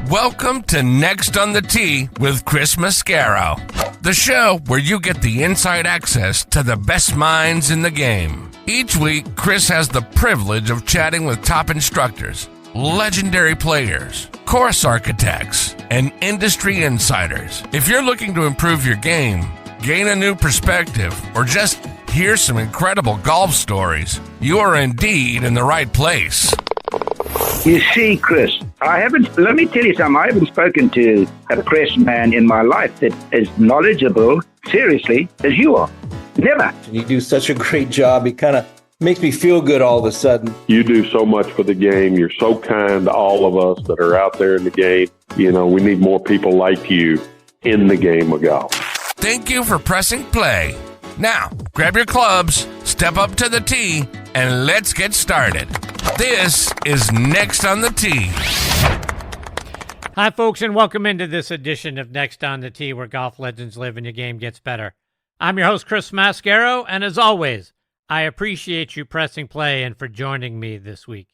Welcome to Next on the Tee with Chris Mascaro, the show where you get the inside access to the best minds in the game. Each week, Chris has the privilege of chatting with top instructors, legendary players, course architects, and industry insiders. If you're looking to improve your game, gain a new perspective, or just hear some incredible golf stories, you are indeed in the right place. You see, Chris, let me tell you something, I haven't spoken to a press man in my life that is knowledgeable, seriously, as you are. Never. You do such a great job. It kind of makes me feel good all of a sudden. You do so much for the game. You're so kind to all of us that are out there in the game. You know, we need more people like you in the game of golf. Thank you for pressing play. Now, grab your clubs, step up to the tee, and let's get started. This is Next on the Tee. Hi, folks, and welcome into this edition of Next on the Tee, where golf legends live and your game gets better. I'm your host, Chris Mascaro, and as always, I appreciate you pressing play and for joining me this week.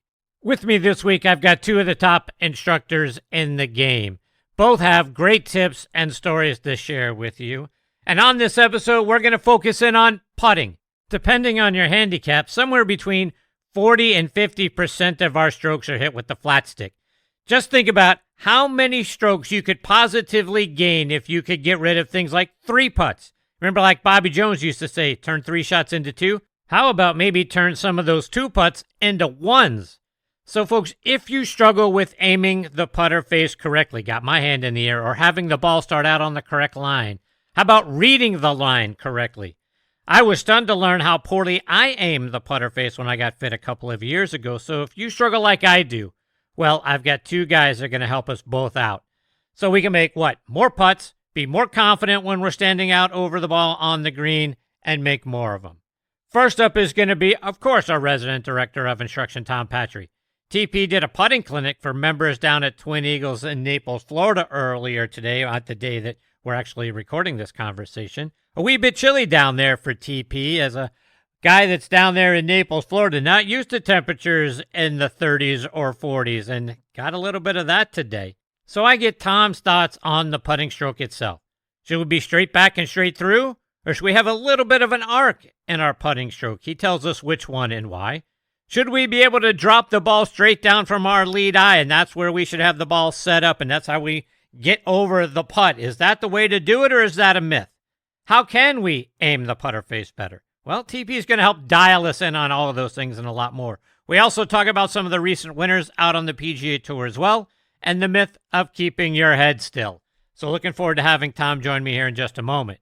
With me this week, I've got two of the top instructors in the game. Both have great tips and stories to share with you. And on this episode, we're going to focus in on putting. Depending on your handicap, somewhere between 40 and 50% of our strokes are hit with the flat stick. Just think about how many strokes you could positively gain if you could get rid of things like 3 putts. Remember, like Bobby Jones used to say, turn 3 shots into 2? How about maybe turn some of those 2 putts into 1s? So, folks, if you struggle with aiming the putter face correctly, got my hand in the air, or having the ball start out on the correct line, how about reading the line correctly? I was stunned to learn how poorly I aimed the putter face when I got fit a couple of years ago. So if you struggle like I do, well, I've got 2 guys that are going to help us both out. So we can make what? More putts, be more confident when we're standing out over the ball on the green, and make more of them. First up is going to be, of course, our resident director of instruction, Tom Patri. TP did a putting clinic for members down at Twin Eagles in Naples, Florida earlier today, on the day that we're actually recording this conversation. A wee bit chilly down there for TP as a guy that's down there in Naples, Florida, not used to temperatures in the 30s or 40s, and got a little bit of that today. So I get Tom's thoughts on the putting stroke itself. Should we be straight back and straight through, or should we have a little bit of an arc in our putting stroke? He tells us which one and why. Should we be able to drop the ball straight down from our lead eye, and that's where we should have the ball set up, and that's how we get over the putt? Is that the way to do it, or is that a myth? How can we aim the putter face better? Well, TP is going to help dial us in on all of those things and a lot more. We also talk about some of the recent winners out on the PGA Tour as well, and the myth of keeping your head still. So looking forward to having Tom join me here in just a moment.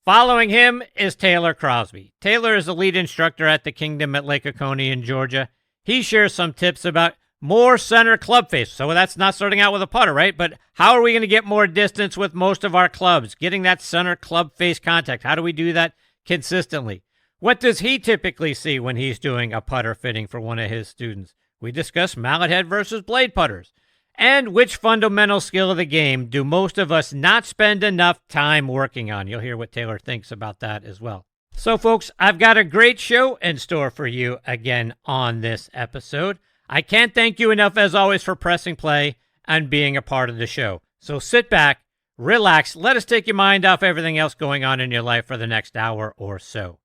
Following him is Taylor Crosby. Taylor is the lead instructor at the Kingdom at Lake Oconee in Georgia. He shares some tips about more center club face. So that's not starting out with a putter, right? But how are we going to get more distance with most of our clubs? Getting that center club face contact. How do we do that consistently? What does he typically see when he's doing a putter fitting for one of his students? We discuss mallet head versus blade putters. And which fundamental skill of the game do most of us not spend enough time working on? You'll hear what Taylor thinks about that as well. So, folks, I've got a great show in store for you again on this episode. I can't thank you enough, as always, for pressing play and being a part of the show. So sit back, relax, let us take your mind off everything else going on in your life for the next hour or so.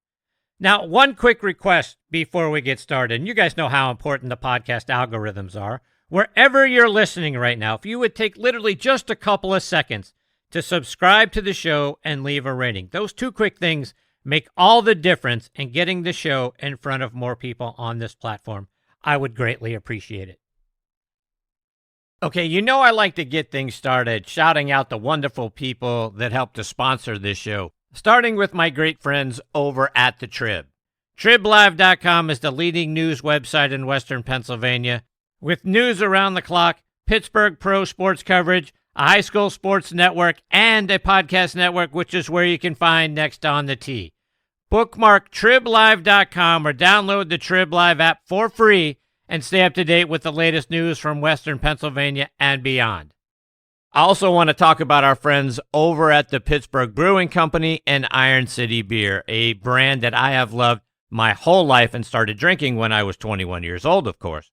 Now, one quick request before we get started, and you guys know how important the podcast algorithms are. Wherever you're listening right now, if you would take literally just a couple of seconds to subscribe to the show and leave a rating. Those 2 quick things make all the difference in getting the show in front of more people on this platform. I would greatly appreciate it. Okay, you know I like to get things started shouting out the wonderful people that help to sponsor this show, starting with my great friends over at the Trib. TribLive.com is the leading news website in Western Pennsylvania, with news around the clock, Pittsburgh pro sports coverage, a high school sports network, and a podcast network, which is where you can find Next on the Tee. Bookmark TribLive.com or download the Trib Live app for free and stay up to date with the latest news from Western Pennsylvania and beyond. I also want to talk about our friends over at the Pittsburgh Brewing Company and Iron City Beer, a brand that I have loved my whole life and started drinking when I was 21 years old, of course.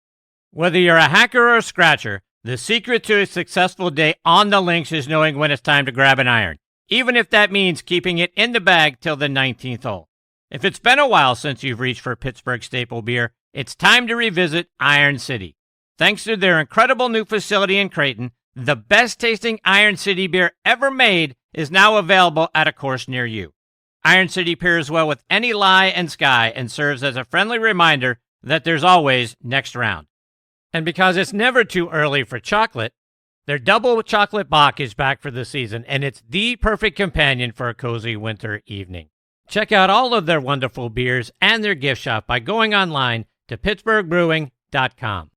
Whether you're a hacker or a scratcher, The secret to a successful day on the links is knowing when it's time to grab an iron, even if that means keeping it in the bag till the 19th hole. If it's been a while since you've reached for Pittsburgh staple beer, it's time to revisit Iron City. Thanks to their incredible new facility in Creighton, the best-tasting Iron City beer ever made is now available at a course near you. Iron City pairs well with any lie and sky and serves as a friendly reminder that there's always next round. And because it's never too early for chocolate, their double chocolate Bock is back for the season, and it's the perfect companion for a cozy winter evening. Check out all of their wonderful beers and their gift shop by going online to pittsburghbrewing.com.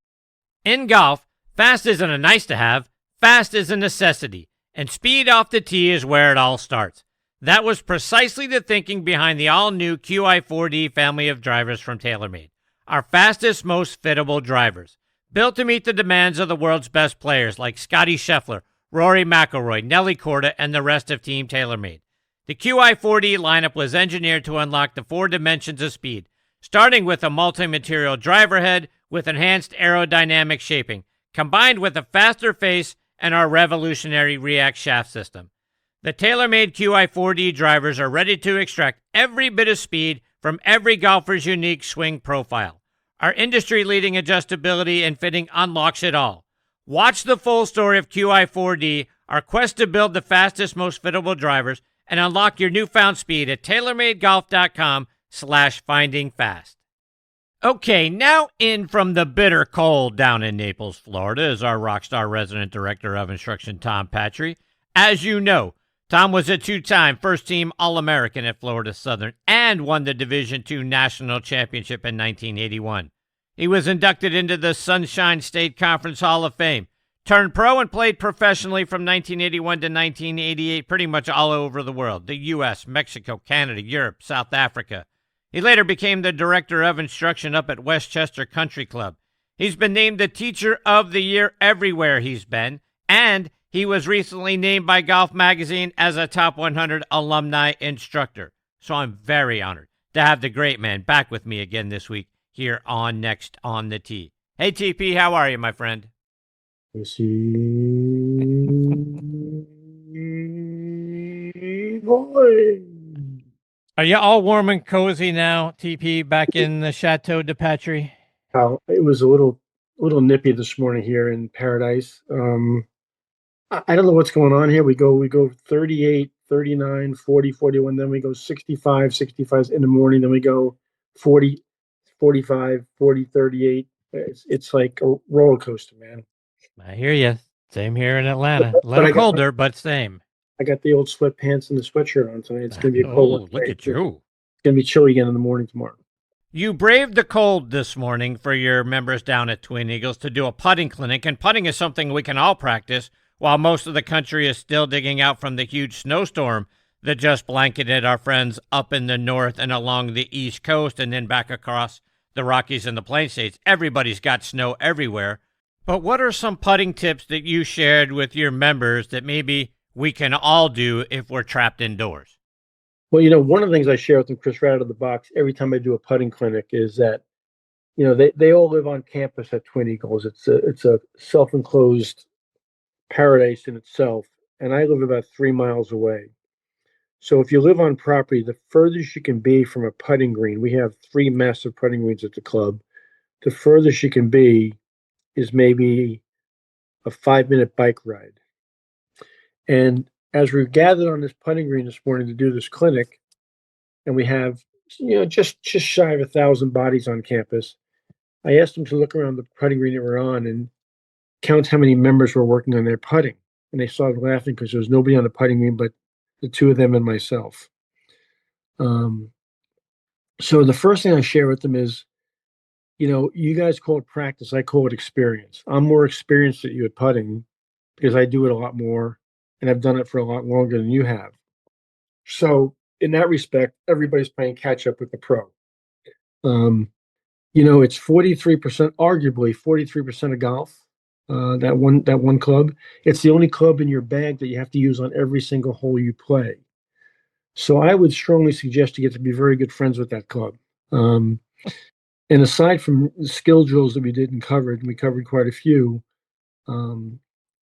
In golf, fast isn't a nice to have, fast is a necessity, and speed off the tee is where it all starts. That was precisely the thinking behind the all-new QI4D family of drivers from TaylorMade, our fastest, most fittable drivers. Built to meet the demands of the world's best players like Scottie Scheffler, Rory McIlroy, Nelly Korda, and the rest of Team TaylorMade. The QI4D lineup was engineered to unlock the 4 dimensions of speed, starting with a multi-material driver head with enhanced aerodynamic shaping, combined with a faster face and our revolutionary React shaft system. The TaylorMade QI4D drivers are ready to extract every bit of speed from every golfer's unique swing profile. Our industry-leading adjustability and fitting unlocks it all. Watch the full story of QI4D, our quest to build the fastest, most fittable drivers, and unlock your newfound speed at TaylorMadeGolf.com/findingfast. Okay, now in from the bitter cold down in Naples, Florida, is our rockstar resident director of instruction, Tom Patri. As you know, Tom was a 2-time first-team All-American at Florida Southern and won the Division II National Championship in 1981. He was inducted into the Sunshine State Conference Hall of Fame, turned pro and played professionally from 1981 to 1988 pretty much all over the world, the U.S., Mexico, Canada, Europe, South Africa. He later became the director of instruction up at Westchester Country Club. He's been named the Teacher of the Year everywhere he's been, and he was recently named by Golf Magazine as a Top 100 Alumni Instructor. So I'm very honored to have the great man back with me again this week here on Next on the Tee. Hey, TP, how are you, my friend? Boy. Are you all warm and cozy now, TP, back in the Chateau de Patri? It was a little nippy this morning here in Paradise. I don't know what's going on here. We go 38, 39, 40, 41, then we go 65 in the morning, then we go 40, 45, 40, 38. It's like a roller coaster, man. I hear you. Same here in Atlanta. A little colder, but same. I got the old sweatpants and the sweatshirt on tonight. It's going to be a cold one. Look at you. It's going to be chilly again in the morning tomorrow. You braved the cold this morning for your members down at Twin Eagles to do a putting clinic, and putting is something we can all practice while most of the country is still digging out from the huge snowstorm that just blanketed our friends up in the north and along the East Coast and then back across the Rockies and the Plain States. Everybody's got snow everywhere. But what are some putting tips that you shared with your members that maybe we can all do if we're trapped indoors? Well, one of the things I share with them, Chris, right out of the box, every time I do a putting clinic is that, they all live on campus at Twin Eagles. It's a self-enclosed paradise in itself, and I live about 3 miles away. So if you live on property, the furthest you can be from a putting green, we have 3 massive putting greens at the club, the furthest you can be is maybe a 5-minute bike ride. And as we gathered on this putting green this morning to do this clinic, and we have, just shy of 1,000 bodies on campus, I asked them to look around the putting green that we're on and count how many members were working on their putting. And they started laughing because there was nobody on the putting green but the 2 of them and myself. So the first thing I share with them is, you guys call it practice. I call it experience. I'm more experienced than you at putting because I do it a lot more and I've done it for a lot longer than you have. So in that respect, everybody's playing catch up with the pro. It's 43%, arguably 43% of golf. That one club. It's the only club in your bag that you have to use on every single hole you play. So I would strongly suggest you get to be very good friends with that club. And aside from the skill drills that we did and we covered quite a few.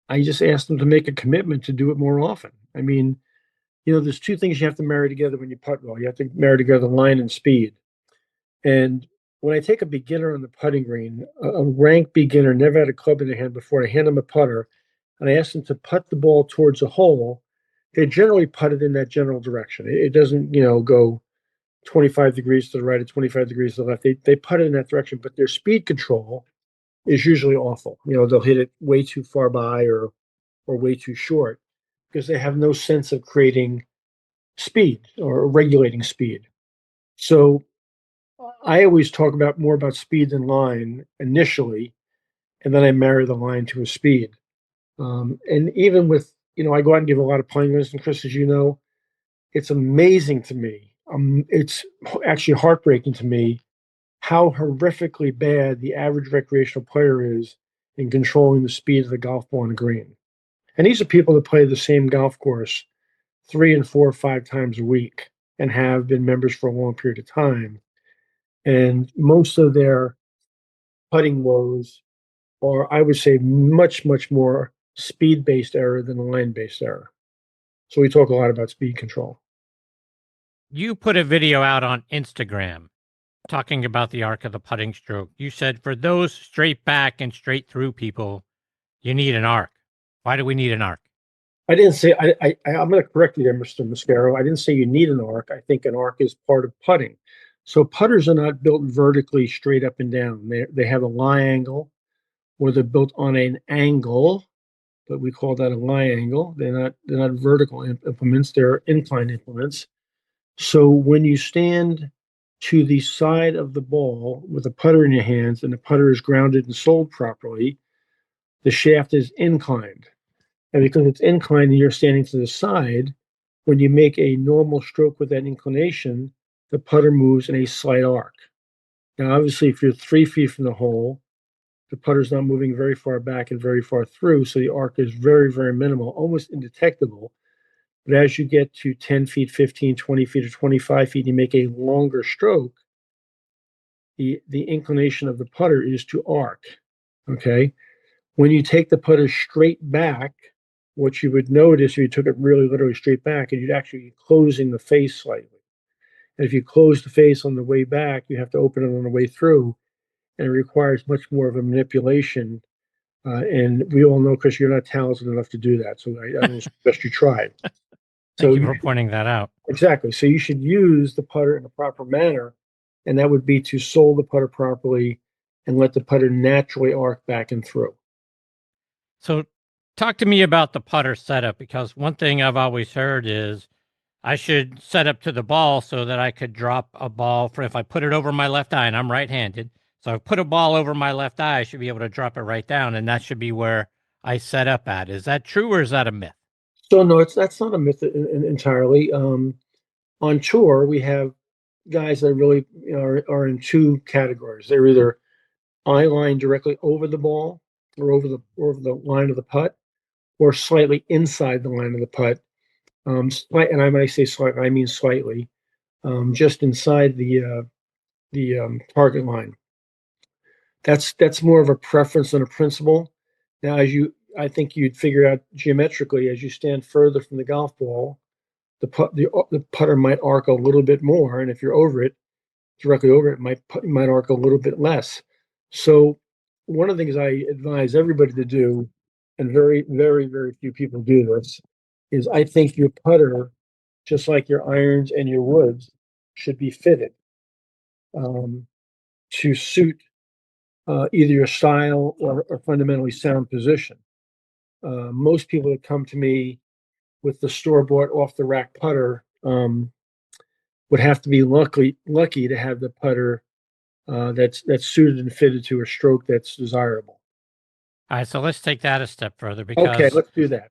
I just asked them to make a commitment to do it more often. I mean, there's two things you have to marry together when you putt well. You have to marry together line and speed. And when I take a beginner on the putting green, a rank beginner, never had a club in their hand before, I hand them a putter and I ask them to putt the ball towards a hole. They generally putt it in that general direction. It doesn't, go 25 degrees to the right or 25 degrees to the left. They putt it in that direction, but their speed control is usually awful. They'll hit it way too far by or way too short because they have no sense of creating speed or regulating speed. So I always talk about more about speed than line initially, and then I marry the line to a speed. And even with, I go out and give a lot of playing lessons, Chris, as you know, it's amazing to me. It's actually heartbreaking to me how horrifically bad the average recreational player is in controlling the speed of the golf ball on the green. And these are people that play the same golf course 3 and 4 or 5 times a week and have been members for a long period of time. And most of their putting woes are, I would say, much, much more speed-based error than line-based error. So we talk a lot about speed control. You put a video out on Instagram talking about the arc of the putting stroke. You said for those straight back and straight through people, you need an arc. Why do we need an arc? I didn't say, I'm going to correct you there, Mr. Mascaro. I didn't say you need an arc. I think an arc is part of putting. So putters are not built vertically straight up and down. They have a lie angle, or they're built on an angle, but we call that a lie angle. They're not vertical implements. They're inclined implements. So when you stand to the side of the ball with a putter in your hands and the putter is grounded and sold properly, the shaft is inclined. And because it's inclined and you're standing to the side, when you make a normal stroke with that inclination, the putter moves in a slight arc. Now, obviously, if you're 3 feet from the hole, the putter's not moving very far back and very far through, so the arc is very, very minimal, almost indetectable. But as you get to 10 feet, 15, 20 feet, or 25 feet, you make a longer stroke, the inclination of the putter is to arc, okay? When you take the putter straight back, what you would notice if you took it really literally straight back, and you'd actually be closing the face slightly. And if you close the face on the way back, you have to open it on the way through, and it requires much more of a manipulation. And we all know, Chris, you're not talented enough to do that. So I don't suggest you try. Thank you for pointing that out. Exactly. So you should use the putter in a proper manner, and that would be to sole the putter properly and let the putter naturally arc back and through. So talk to me about the putter setup, because one thing I've always heard is I should set up to the ball so that I could drop a ball for if I put it over my left eye, and I'm right-handed. So if I put a ball over my left eye, I should be able to drop it right down, and that should be where I set up at. Is that true, or is that a myth? So no, that's not a myth entirely. On tour, we have guys that really are in two categories. They're either eye line directly over the ball or over the line of the putt, or slightly inside the line of the putt. And when I say slightly, I mean slightly, just inside the target line. That's more of a preference than a principle. Now, I think you'd figure out geometrically as you stand further from the golf ball, the putter might arc a little bit more, and if you're over it, directly over it, might arc a little bit less. So one of the things I advise everybody to do, and very, very, very few people do this, is I think your putter, just like your irons and your woods, should be fitted to suit either your style or fundamentally sound position. Most people that come to me with the store-bought off-the-rack putter would have to be lucky to have the putter that's suited and fitted to a stroke that's desirable. All right, so let's take that a step further, because okay, let's do that.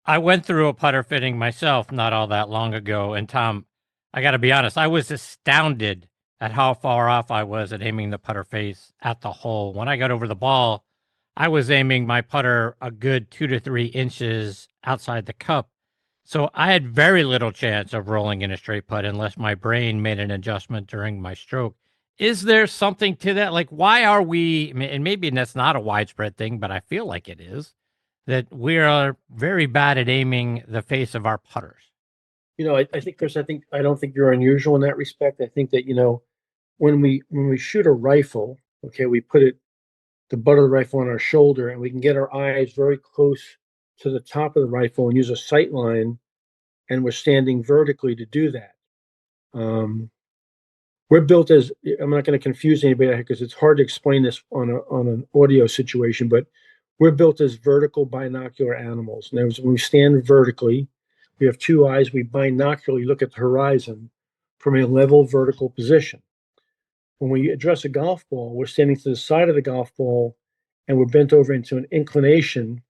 I went through a putter fitting myself not all that long ago, and Tom, I got to be honest, I was astounded at how far off I was at aiming the putter face at the hole. When I got over the ball, I was aiming my putter a good 2 to 3 inches outside the cup. So I had very little chance of rolling in a straight putt unless my brain made an adjustment during my stroke. Is there something to that? Like, why are we, and maybe that's not a widespread thing, but I feel like it is, that we are very bad at aiming the face of our putters? I think, Chris, I don't think you're unusual in that respect. I think that, when we shoot a rifle, okay, we put the butt of the rifle on our shoulder, and we can get our eyes very close to the top of the rifle and use a sight line, and we're standing vertically to do that. We're built as, I'm not going to confuse anybody because it's hard to explain this on an audio situation, but we're built as vertical binocular animals. And when we stand vertically, we have two eyes. We binocularly look at the horizon from a level vertical position. When we address a golf ball, we're standing to the side of the golf ball and we're bent over into an inclination.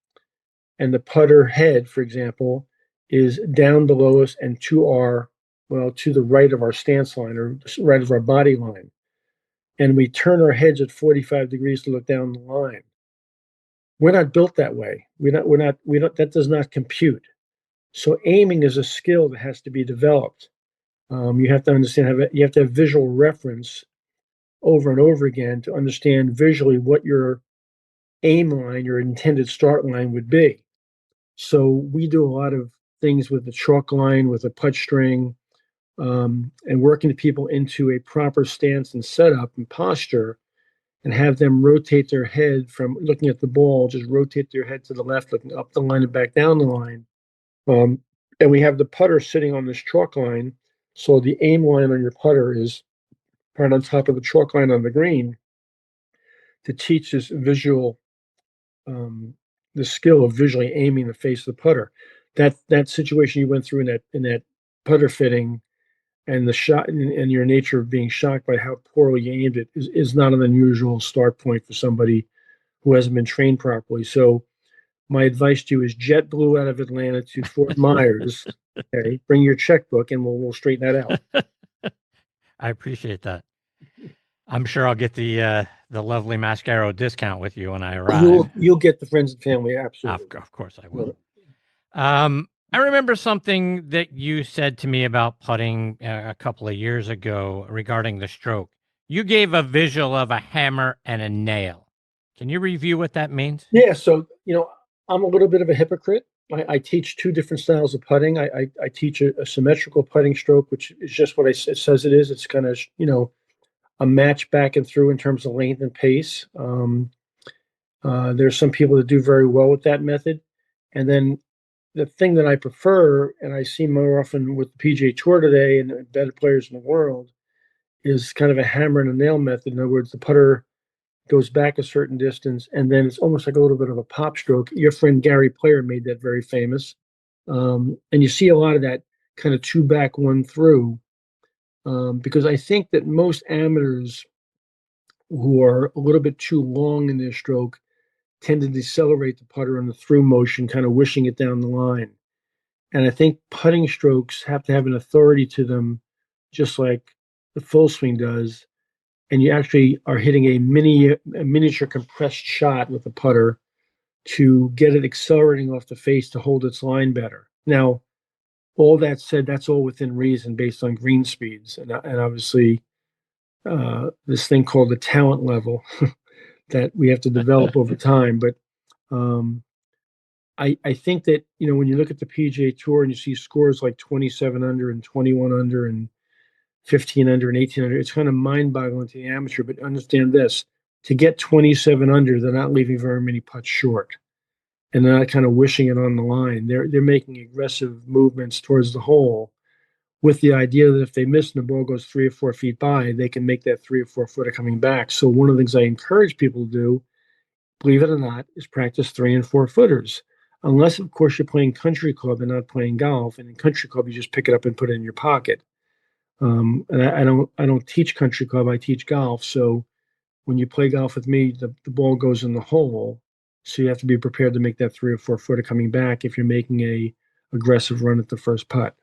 And the putter head, for example, is down below us and to the right of our stance line, or right of our body line. And we turn our heads at 45 degrees to look down the line. We're not built that way. That does not compute. So aiming is a skill that has to be developed. You have to understand, you have to have visual reference over and over again to understand visually what your aim line, your intended start line would be. So we do a lot of things with the chalk line, with a putt string, and working people into a proper stance and setup and posture, and have them rotate their head from looking at the ball, just rotate their head to the left, looking up the line and back down the line. And we have the putter sitting on this chalk line. So the aim line on your putter is right on top of the chalk line on the green, to teach this the skill of visually aiming the face of the putter. That situation you went through in that putter fitting, and the shot, and your nature of being shocked by how poorly you aimed it, is not an unusual start point for somebody who hasn't been trained properly. So my advice to you is JetBlue out of Atlanta to Fort Myers. Okay, bring your checkbook and we'll straighten that out. I appreciate that. I'm sure I'll get the lovely Mascaro discount with you when I arrive. You'll get the friends and family, absolutely. Of course I will. I remember something that you said to me about putting a couple of years ago regarding the stroke. You gave a visual of a hammer and a nail. Can you review what that means? Yeah, so I'm a little bit of a hypocrite. I teach two different styles of putting. I teach a symmetrical putting stroke, which is just what it says it is. It's kind of a match back and through in terms of length and pace. There's some people that do very well with that method, and then the thing that I prefer, and I see more often with the PGA Tour today and the better players in the world, is kind of a hammer and a nail method. In other words, the putter goes back a certain distance, and then it's almost like a little bit of a pop stroke. Your friend Gary Player made that very famous. And you see a lot of that kind of two back, one through, because I think that most amateurs who are a little bit too long in their stroke tend to decelerate the putter in the through motion, kind of wishing it down the line. And I think putting strokes have to have an authority to them, just like the full swing does. And you actually are hitting a miniature compressed shot with the putter to get it accelerating off the face to hold its line better. Now, all that said, that's all within reason based on green speeds, and obviously this thing called the talent level that we have to develop over time. But I think that when you look at the PGA Tour and you see scores like 27 under and 21 under and 15 under and 18 under, it's kind of mind-boggling to the amateur. But understand this: to get 27 under, they're not leaving very many putts short, and they're not kind of wishing it on the line. They're making aggressive movements towards the hole, with the idea that if they miss and the ball goes 3 or 4 feet by, they can make that 3 or 4 footer coming back. So one of the things I encourage people to do, believe it or not, is practice 3 and 4 footers. Unless, of course, you're playing country club and not playing golf. And in country club, you just pick it up and put it in your pocket. And I don't teach country club. I teach golf. So when you play golf with me, the ball goes in the hole. So you have to be prepared to make that 3 or 4 footer coming back if you're making a aggressive run at the first putt.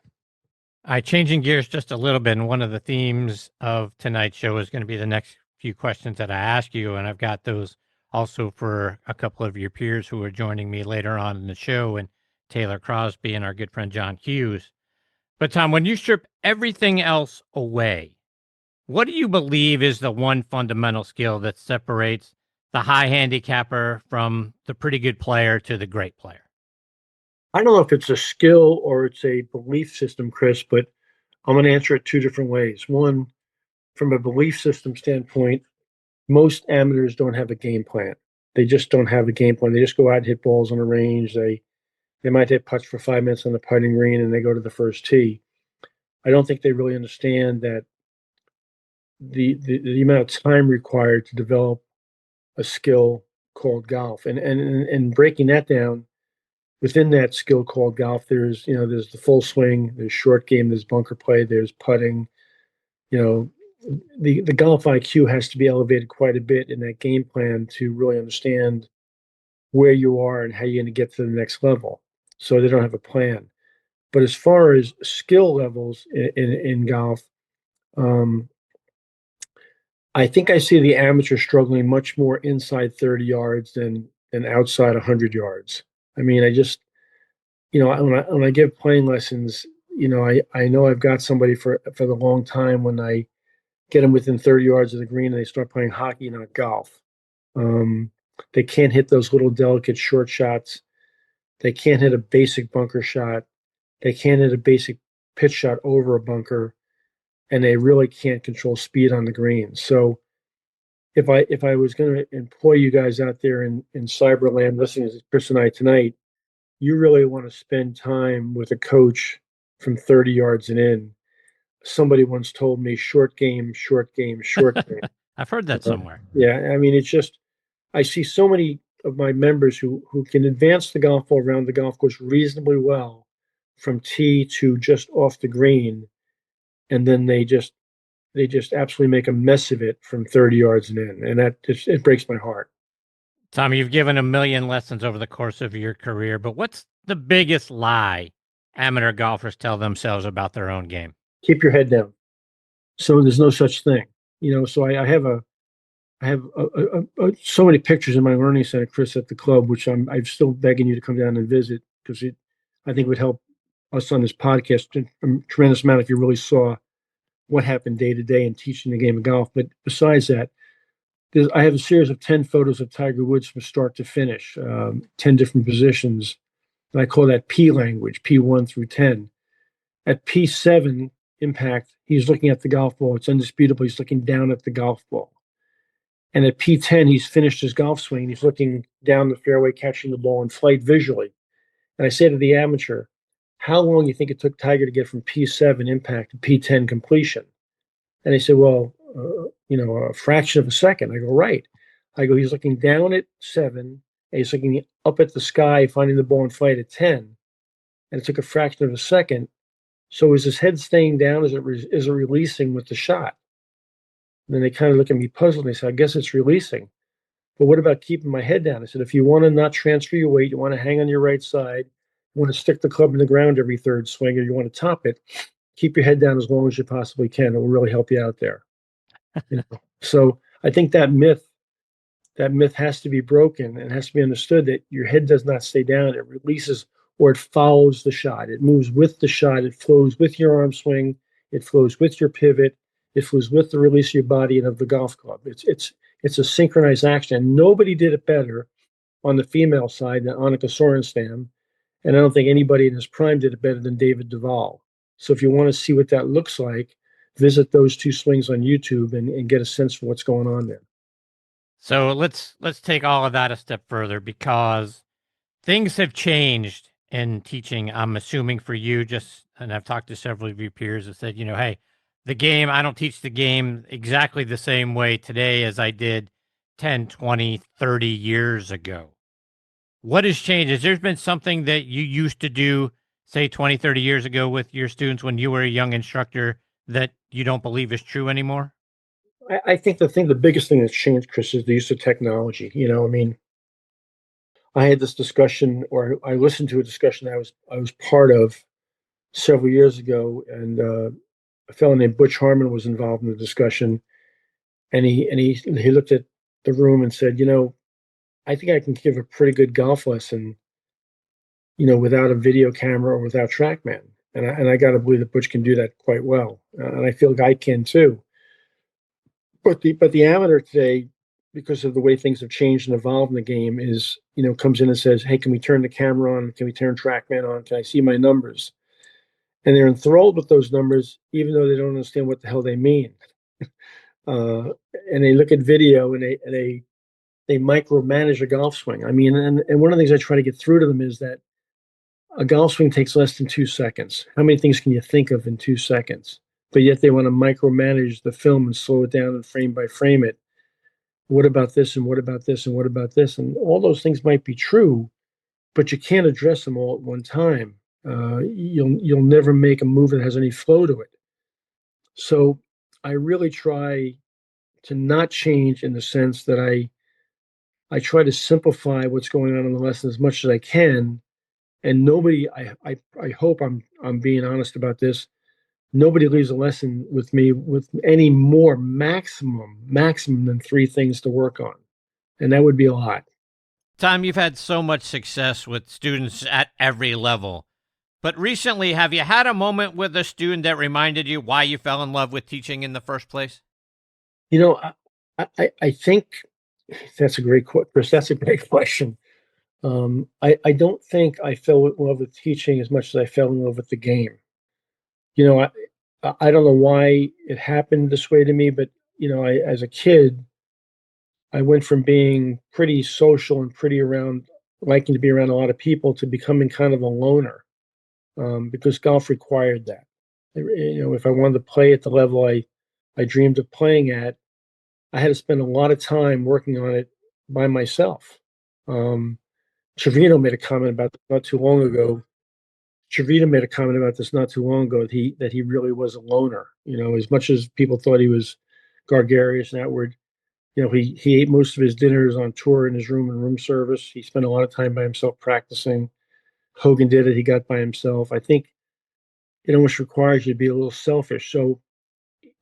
Changing gears just a little bit, and one of the themes of tonight's show is going to be the next few questions that I ask you, and I've got those also for a couple of your peers who are joining me later on in the show, and Taylor Crosby and our good friend John Hughes. But Tom, when you strip everything else away, What do you believe is the one fundamental skill that separates the high handicapper from the pretty good player to the great player? I don't know if it's a skill or it's a belief system, Chris, but I'm going to answer it two different ways. One, from a belief system standpoint, most amateurs don't have a game plan. They just don't have a game plan. They just go out and hit balls on a range. They might hit putts for 5 minutes on the putting green and they go to the first tee. I don't think they really understand that the amount of time required to develop a skill called golf. And breaking that down, within that skill called golf, there's the full swing, there's short game, there's bunker play, there's putting. You know, the golf IQ has to be elevated quite a bit in that game plan to really understand where you are and how you're going to get to the next level. So they don't have a plan. But as far as skill levels in golf, um, I think I see the amateur struggling much more inside 30 yards than outside 100 yards. I mean, I just, when I give playing lessons, I know I've got somebody for the long time when I get them within 30 yards of the green and they start playing hockey, not golf. They can't hit those little delicate short shots. They can't hit a basic bunker shot. They can't hit a basic pitch shot over a bunker, and they really can't control speed on the green. So if I was going to employ you guys out there in Cyberland listening to Chris and I tonight, you really want to spend time with a coach from 30 yards and in. Somebody once told me short game, short game, short game. I've heard that somewhere. Yeah, I mean, it's just, I see so many of my members who can advance the golf ball around the golf course reasonably well from tee to just off the green, and then they just absolutely make a mess of it from 30 yards and in, and it breaks my heart. Tommy, you've given a million lessons over the course of your career, but what's the biggest lie amateur golfers tell themselves about their own game? Keep your head down. So there's no such thing, So I have so many pictures in my learning center, Chris, at the club, which I'm still begging you to come down and visit because I think would help us on this podcast a tremendous amount if you really saw what happened day to day in teaching the game of golf. But besides that, I have a series of 10 photos of Tiger Woods from start to finish, 10 different positions. And I call that P language, P1 through 10. At P7 impact, he's looking at the golf ball. It's undisputable. He's looking down at the golf ball. And at P10, he's finished his golf swing. He's looking down the fairway, catching the ball in flight visually. And I say to the amateur, how long do you think it took Tiger to get from P7 impact to P10 completion? And they said, well, a fraction of a second. I go, right. I go, he's looking down at 7, and he's looking up at the sky, finding the ball in flight at 10. And it took a fraction of a second. So is his head staying down? Is it releasing with the shot? And then they kind of look at me puzzled. And they say, I guess it's releasing. But what about keeping my head down? I said, if you want to not transfer your weight, you want to hang on your right side, you want to stick the club in the ground every third swing, or you want to top it, keep your head down as long as you possibly can. It will really help you out there. So I think that myth has to be broken and has to be understood that your head does not stay down. It releases or it follows the shot. It moves with the shot. It flows with your arm swing. It flows with your pivot. It flows with the release of your body and of the golf club. It's a synchronized action. And nobody did it better on the female side than Annika Sorenstam. And I don't think anybody in his prime did it better than David Duval. So if you want to see what that looks like, visit those two swings on YouTube and get a sense for what's going on there. So let's take all of that a step further, because things have changed in teaching. I'm assuming for you, and I've talked to several of your peers that said, hey, the game, I don't teach the game exactly the same way today as I did 10, 20, 30 years ago. What has changed? Has there been something that you used to do, say 20, 30 years ago with your students when you were a young instructor that you don't believe is true anymore? I think the biggest thing that's changed, Chris, is the use of technology. I had this discussion, or I listened to a discussion I was part of several years ago, and a fellow named Butch Harmon was involved in the discussion, and he looked at the room and said, I think I can give a pretty good golf lesson, without a video camera or without TrackMan, and I got to believe that Butch can do that quite well, and I feel like I can too. But the amateur today, because of the way things have changed and evolved in the game, is comes in and says, "Hey, can we turn the camera on? Can we turn TrackMan on? Can I see my numbers?" And they're enthralled with those numbers, even though they don't understand what the hell they mean. And they look at video and they micromanage a golf swing. I mean, and one of the things I try to get through to them is that a golf swing takes less than 2 seconds. How many things can you think of in 2 seconds? But yet they want to micromanage the film and slow it down and frame by frame it. What about this? And what about this? And what about this? And all those things might be true, but you can't address them all at one time. You'll never make a move that has any flow to it. So I really try to not change in the sense that I try to simplify what's going on in the lesson as much as I can. And nobody, I hope I'm being honest about this. Nobody leaves a lesson with me with any more maximum than 3 things to work on. And that would be a lot. Tom, you've had so much success with students at every level. But recently, have you had a moment with a student that reminded you why you fell in love with teaching in the first place? I think that's a great question, Chris. That's a great question. I don't think I fell in love with teaching as much as I fell in love with the game. I don't know why it happened this way to me, but as a kid, I went from being pretty social and pretty around, liking to be around a lot of people, to becoming kind of a loner, because golf required that. If I wanted to play at the level I dreamed of playing at, I had to spend a lot of time working on it by myself. Trevino made a comment about this not too long ago. That he really was a loner. As much as people thought he was gregarious and outward, he ate most of his dinners on tour in his room and room service. He spent a lot of time by himself practicing. Hogan did it. He got by himself. I think it almost requires you to be a little selfish. So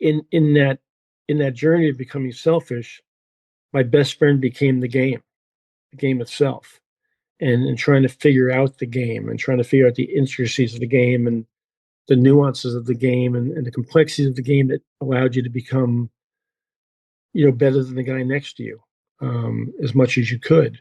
in that journey of becoming selfish, my best friend became the game itself, and trying to figure out the game and trying to figure out the intricacies of the game and the nuances of the game and the complexities of the game that allowed you to become, better than the guy next to you, as much as you could.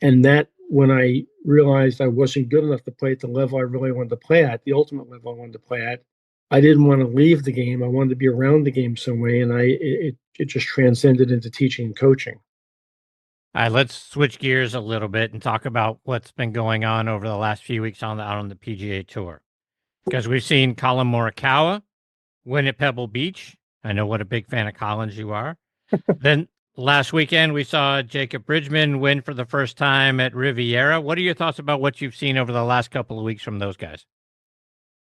And that, when I realized I wasn't good enough to play at the level I really wanted to play at, the ultimate level I wanted to play at, I didn't want to leave the game. I wanted to be around the game some way, and it just transcended into teaching and coaching. All right, let's switch gears a little bit and talk about what's been going on over the last few weeks out on the PGA Tour. Because we've seen Colin Morikawa win at Pebble Beach. I know what a big fan of Collins you are. Then last weekend, we saw Jacob Bridgman win for the first time at Riviera. What are your thoughts about what you've seen over the last couple of weeks from those guys?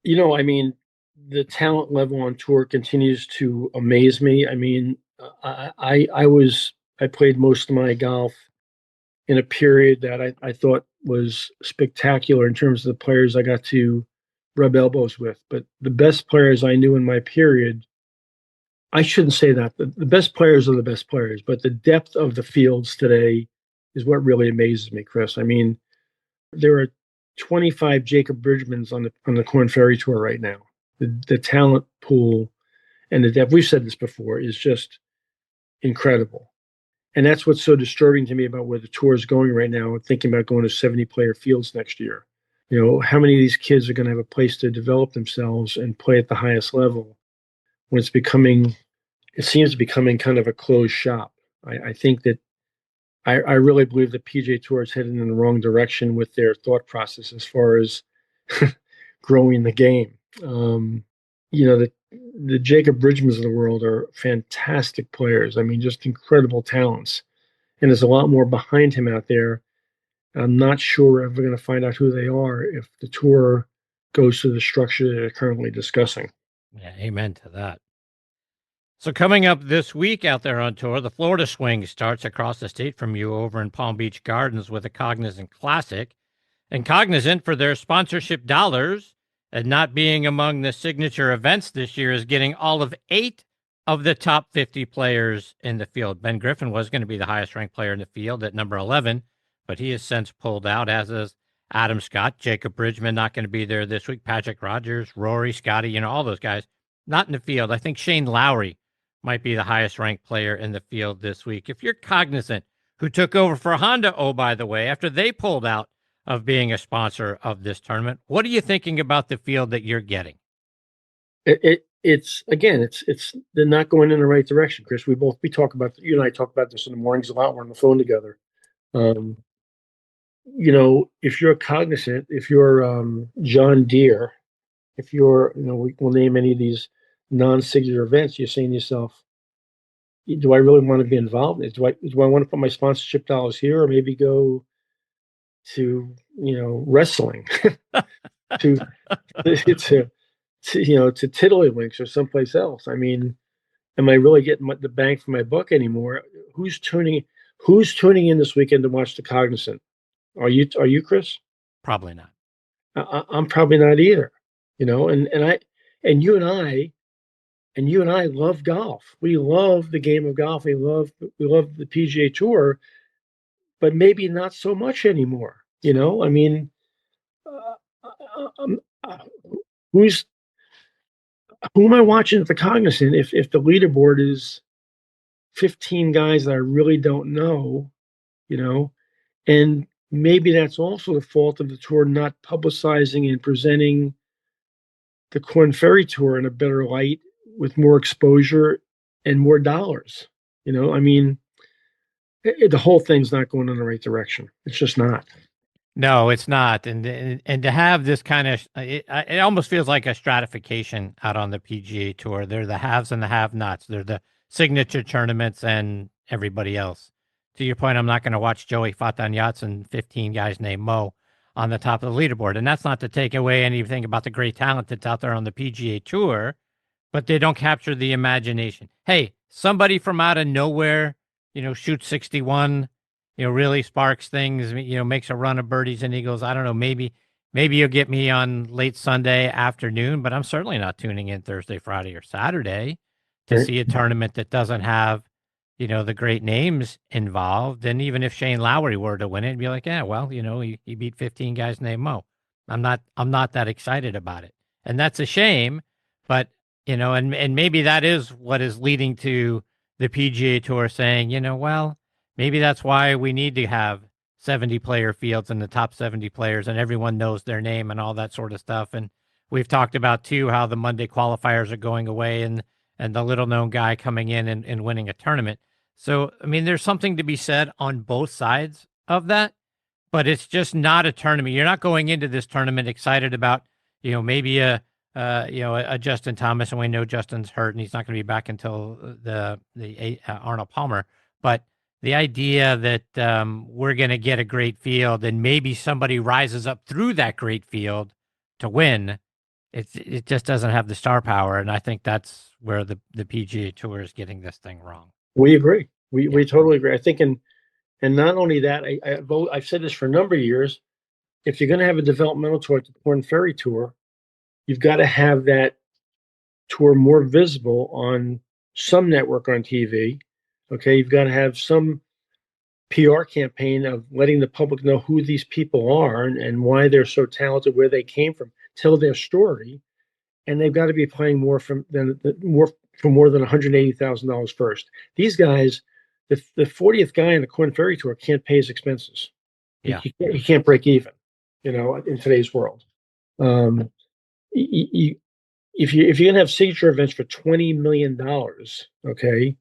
The talent level on tour continues to amaze me. I played most of my golf in a period that I thought was spectacular in terms of the players I got to rub elbows with. But the best players I knew in my period, I shouldn't say that. The best players are the best players, but the depth of the fields today is what really amazes me, Chris. There are 25 Jacob Bridgmans on the Korn Ferry Tour right now. The talent pool and the depth, we've said this before, is just incredible. And that's what's so disturbing to me about where the tour is going right now. I'm thinking about going to 70-player fields next year. How many of these kids are going to have a place to develop themselves and play at the highest level when it seems to be becoming kind of a closed shop. I think that I really believe the PGA Tour is heading in the wrong direction with their thought process as far as growing the game. The Jacob Bridgmans of the world are fantastic players. Just incredible talents. And there's a lot more behind him out there. I'm not sure we're ever going to find out who they are if the tour goes to the structure that they're currently discussing. Yeah, amen to that. So coming up this week out there on tour, the Florida Swing starts across the state from you over in Palm Beach Gardens with a Cognizant Classic. And Cognizant, for their sponsorship dollars and not being among the signature events this year, is getting all of 8 of the top 50 players in the field. Ben Griffin was going to be the highest ranked player in the field at number 11, but he has since pulled out, as is Adam Scott. Jacob Bridgman not going to be there this week. Patrick Rogers, Rory, Scotty, all those guys not in the field. I think Shane Lowry might be the highest ranked player in the field this week. If you're Cognizant, who took over for Honda, oh, by the way, after they pulled out of being a sponsor of this tournament, what are you thinking about the field that you're getting? It's they're not going in the right direction, Chris. We talk about, you and I talk about this in the mornings a lot. We're on the phone together. If you're Cognizant, if you're John Deere, if you're, we'll name any of these non-signature events, you're saying to yourself, do I really want to be involved? Do I want to put my sponsorship dollars here, or maybe go to, wrestling, to to Tiddlywinks or someplace else? I mean, am I really getting the bang for my buck anymore? Who's tuning in this weekend to watch the Cognizant? Are you, Chris? Probably not. I'm probably not either. And you and I love golf. We love the game of golf. We love the PGA Tour, but maybe not so much anymore. I mean, who am I watching at the Cognizant if the leaderboard is 15 guys that I really don't know, and maybe that's also the fault of the tour not publicizing and presenting the Korn Ferry Tour in a better light with more exposure and more dollars. I mean, the whole thing's not going in the right direction. It's just not. No, it's not. And to have this kind of, it almost feels like a stratification out on the PGA Tour. They're the haves and the have-nots. They're the signature tournaments and everybody else. To your point, I'm not going to watch Joey Fatanyats and 15 guys named Mo on the top of the leaderboard. And that's not to take away anything about the great talent that's out there on the PGA Tour, but they don't capture the imagination. Hey, somebody from out of nowhere, shoots 61, really sparks things, makes a run of birdies and eagles. I don't know, maybe you'll get me on late Sunday afternoon, but I'm certainly not tuning in Thursday, Friday, or Saturday to see a tournament that doesn't have, the great names involved. And even if Shane Lowry were to win it, it'd be like, yeah, well, he beat 15 guys named Mo. I'm not that excited about it. And that's a shame, but, and maybe that is what is leading to the PGA Tour saying, well, maybe that's why we need to have 70 player fields and the top 70 players and everyone knows their name and all that sort of stuff. And we've talked about too, how the Monday qualifiers are going away and the little known guy coming in and winning a tournament. So, I mean, there's something to be said on both sides of that, but it's just not a tournament. You're not going into this tournament excited about, maybe a Justin Thomas, and we know Justin's hurt and he's not going to be back until the Arnold Palmer. But the idea that we're going to get a great field and maybe somebody rises up through that great field to win, it just doesn't have the star power. And I think that's where the PGA Tour is getting this thing wrong. We agree. We totally agree. I think, and not only that, I've said this for a number of years. If you're going to have a developmental tour like the Korn Ferry Tour, you've got to have that tour more visible on some network on TV. Okay, you've got to have some PR campaign of letting the public know who these people are and why they're so talented, where they came from, tell their story, and they've got to be playing more for more than $180,000 first. These guys, the 40th guy in the Korn Ferry Tour can't pay his expenses. Yeah, he can't break even, in today's world. If you're going to have signature events for $20 million, okay,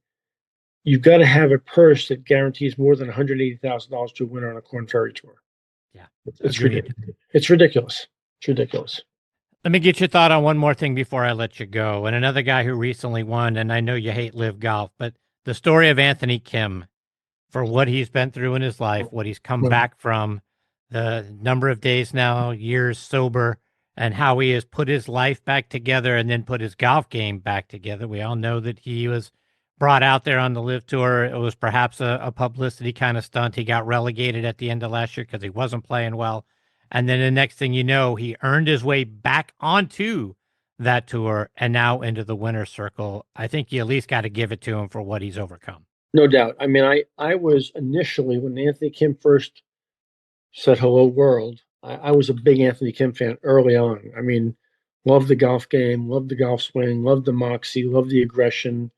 you've got to have a purse that guarantees more than $180,000 to a winner on a Korn Ferry Tour. Yeah, it's ridiculous. It's ridiculous. It's ridiculous. Let me get your thought on one more thing before I let you go. And another guy who recently won, and I know you hate live golf, but the story of Anthony Kim, for what he's been through in his life, what he's come back from, the number of days now, years sober, and how he has put his life back together and then put his golf game back together. We all know that he was brought out there on the live tour. It was perhaps a publicity kind of stunt. He got relegated at the end of last year because he wasn't playing well. And then the next thing you know, he earned his way back onto that tour and now into the winner's circle. I think you at least got to give it to him for what he's overcome. No doubt. I mean, I was initially, when Anthony Kim first said hello world, I was a big Anthony Kim fan early on. I mean, loved the golf game, loved the golf swing, loved the moxie, loved the aggression.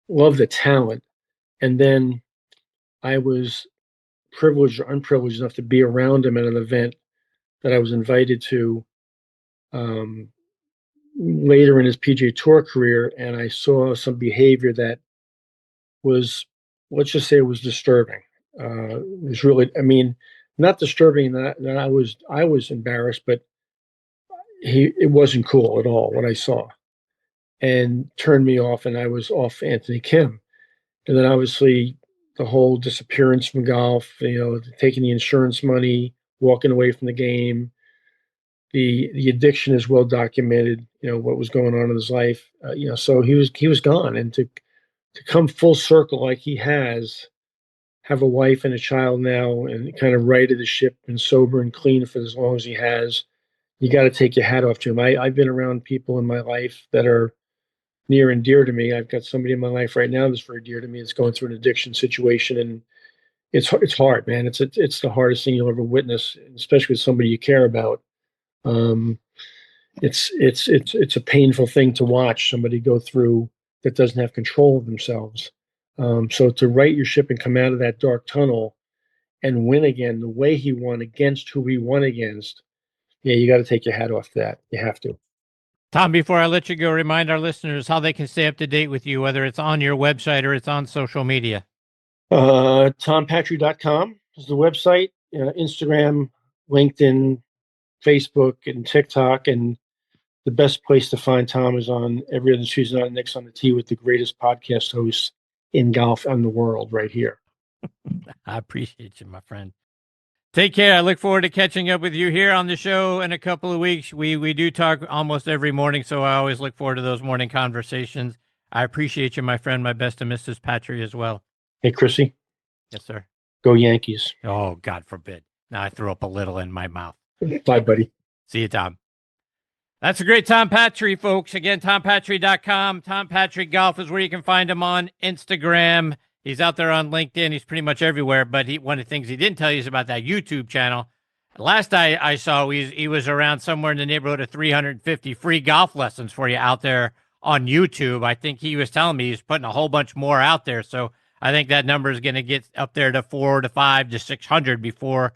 love the talent. And then I was privileged or unprivileged enough to be around him at an event that I was invited to um, later in his PGA Tour career, and I saw some behavior that was, let's just say, it was disturbing. It was really, I mean, not disturbing that I was embarrassed, but it wasn't cool at all what I saw, and turned me off, and I was off Anthony Kim. And then obviously the whole disappearance from golf, taking the insurance money, walking away from the game. The addiction is well documented. What was going on in his life. So he was gone, and to come full circle like he has, have a wife and a child now, and kind of righted the ship and sober and clean for as long as he has. You got to take your hat off to him. I've been around people in my life that are near and dear to me. I've got somebody in my life right now that's very dear to me that's going through an addiction situation, and it's hard, man. It's the hardest thing you'll ever witness, especially with somebody you care about. Um, it's a painful thing to watch somebody go through that doesn't have control of themselves. So to right your ship and come out of that dark tunnel and win again the way he won against who he won against, yeah, you got to take your hat off to that. You have to. Tom, before I let you go, remind our listeners how they can stay up to date with you, whether it's on your website or it's on social media. TomPatri.com is the website. Instagram, LinkedIn, Facebook, and TikTok. And the best place to find Tom is on every other Tuesday night, Next on the Tee, with the greatest podcast hosts in golf and the world right here. I appreciate you, my friend. Take care. I look forward to catching up with you here on the show in a couple of weeks. We do talk almost every morning, so I always look forward to those morning conversations. I appreciate you, my friend. My best to Mrs. Patri as well. Hey, Chrissy. Yes, sir. Go Yankees. Oh, God forbid. Now I threw up a little in my mouth. Bye, buddy. See you, Tom. That's a great Tom Patri, folks. Again, TomPatri.com. Tom Patri Golf is where you can find him on Instagram. He's out there on LinkedIn. He's pretty much everywhere. But one of the things he didn't tell you is about that YouTube channel. Last I saw, he was around somewhere in the neighborhood of 350 free golf lessons for you out there on YouTube. I think he was telling me he's putting a whole bunch more out there. So I think that number is going to get up there to 400 to 500 to 600 before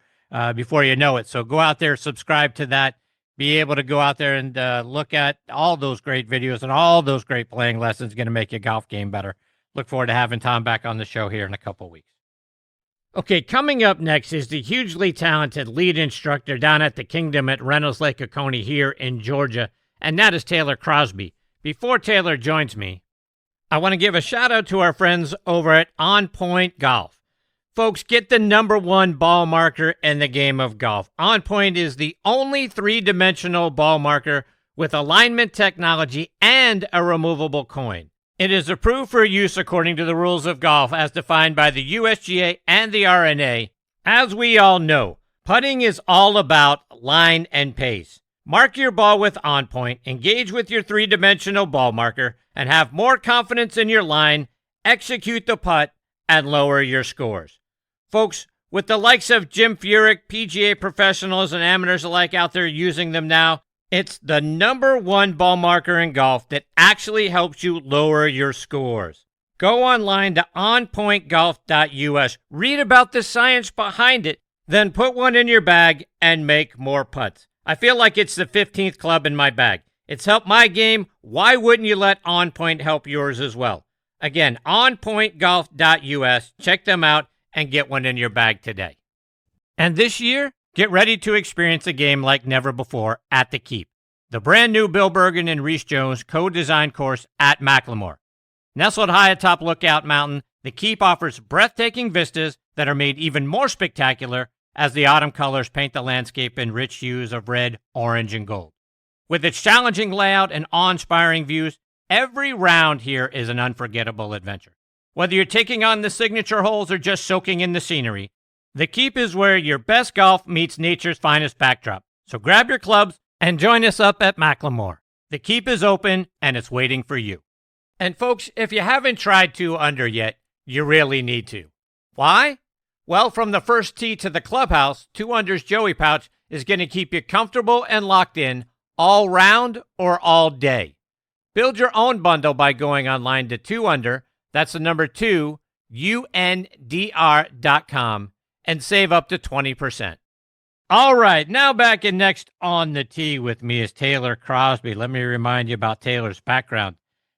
you know it. So go out there, subscribe to that. Be able to go out there and look at all those great videos and all those great playing lessons. Going to make your golf game better. Look forward to having Tom back on the show here in a couple of weeks. Okay, coming up next is the hugely talented lead instructor down at the Kingdom at Reynolds Lake Oconee here in Georgia, and that is Taylor Crosby. Before Taylor joins me, I want to give a shout out to our friends over at On Point Golf. Folks, get the #1 ball marker in the game of golf. On Point is the only 3-dimensional ball marker with alignment technology and a removable coin. It is approved for use according to the rules of golf as defined by the USGA and the R&A. As we all know, putting is all about line and pace. Mark your ball with On Point, engage with your 3-dimensional ball marker, and have more confidence in your line, execute the putt, and lower your scores. Folks, with the likes of Jim Furyk, PGA professionals, and amateurs alike out there using them now, it's the #1 ball marker in golf that actually helps you lower your scores. Go online to onpointgolf.us, read about the science behind it, then put one in your bag and make more putts. I feel like it's the 15th club in my bag. It's helped my game. Why wouldn't you let On Point help yours as well? Again, onpointgolf.us. Check them out and get one in your bag today. And this year, get ready to experience a game like never before at the Keep, the brand new Bill Bergen and Reese Jones co-designed course at Macklemore. Nestled high atop Lookout Mountain, the Keep offers breathtaking vistas that are made even more spectacular as the autumn colors paint the landscape in rich hues of red, orange, and gold. With its challenging layout and awe-inspiring views, every round here is an unforgettable adventure. Whether you're taking on the signature holes or just soaking in the scenery, the Keep is where your best golf meets nature's finest backdrop. So grab your clubs and join us up at Macklemore. The Keep is open and it's waiting for you. And folks, if you haven't tried 2-Under yet, you really need to. Why? Well, from the first tee to the clubhouse, 2-Under's Joey Pouch is going to keep you comfortable and locked in all round or all day. Build your own bundle by going online to 2-Under, That's the number 2, UNDR.com, and save up to 20%. All right, now back in Next on the Tee with me is Taylor Crosby. Let me remind you about Taylor's background.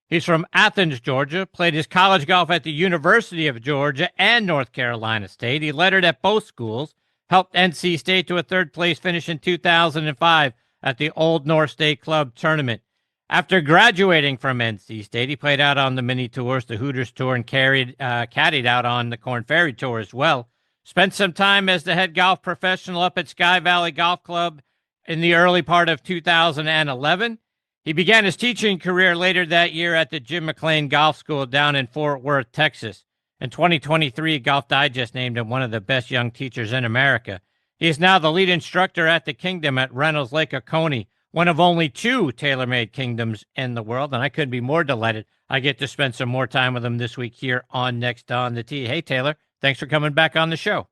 He's from Athens, Georgia, played his college golf at the University of Georgia and North Carolina State. He lettered at both schools, helped NC State to a third-place finish in 2005 at the Old North State Club Tournament. After graduating from NC State, he played out on the mini tours, the Hooters Tour, and caddied out on the Korn Ferry Tour as well. Spent some time as the head golf professional up at Sky Valley Golf Club in the early part of 2011. He began his teaching career later that year at the Jim McLean Golf School down in Fort Worth, Texas. In 2023, Golf Digest named him one of the best young teachers in America. He is now the lead instructor at the Kingdom at Reynolds Lake Oconee, one of only 2 tailor-made kingdoms in the world, and I couldn't be more delighted I get to spend some more time with him this week here on Next on the Tee. Hey, Taylor, thanks for coming back on the show.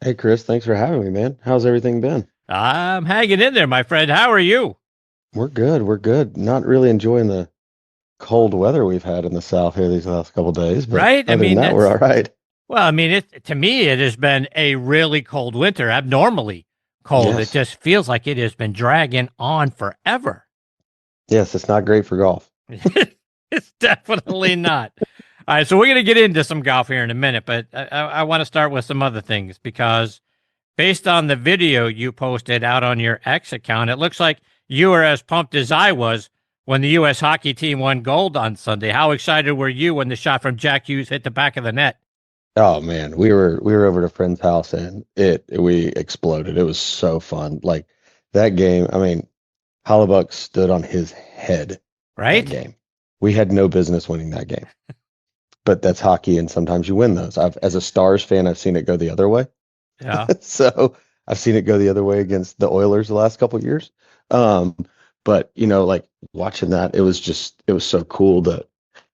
Hey, Chris, thanks for having me, man. How's everything been? I'm hanging in there, my friend. How are you? We're good. We're good. Not really enjoying the cold weather we've had in the South here these last couple of days, but right? Other than that, we're all right. Well, I mean, to me, it has been a really cold winter, abnormally cold. Yes. It just feels like it has been dragging on forever. Yes, it's not great for golf. It's definitely not. All right, so we're going to get into some golf here in a minute, but I want to start with some other things because based on the video you posted out on your X account, it looks like you were as pumped as I was when the U.S. hockey team won gold on Sunday. How excited were you when the shot from Jack Hughes hit the back of the net? Oh man, we were over at a friend's house and we exploded. It was so fun. Like that game, I mean, Hollebuck stood on his head. Right? That game. We had no business winning that game. But that's hockey, and sometimes you win those. As a Stars fan, I've seen it go the other way. Yeah. So I've seen it go the other way against the Oilers the last couple of years. But like watching that, it was so cool to,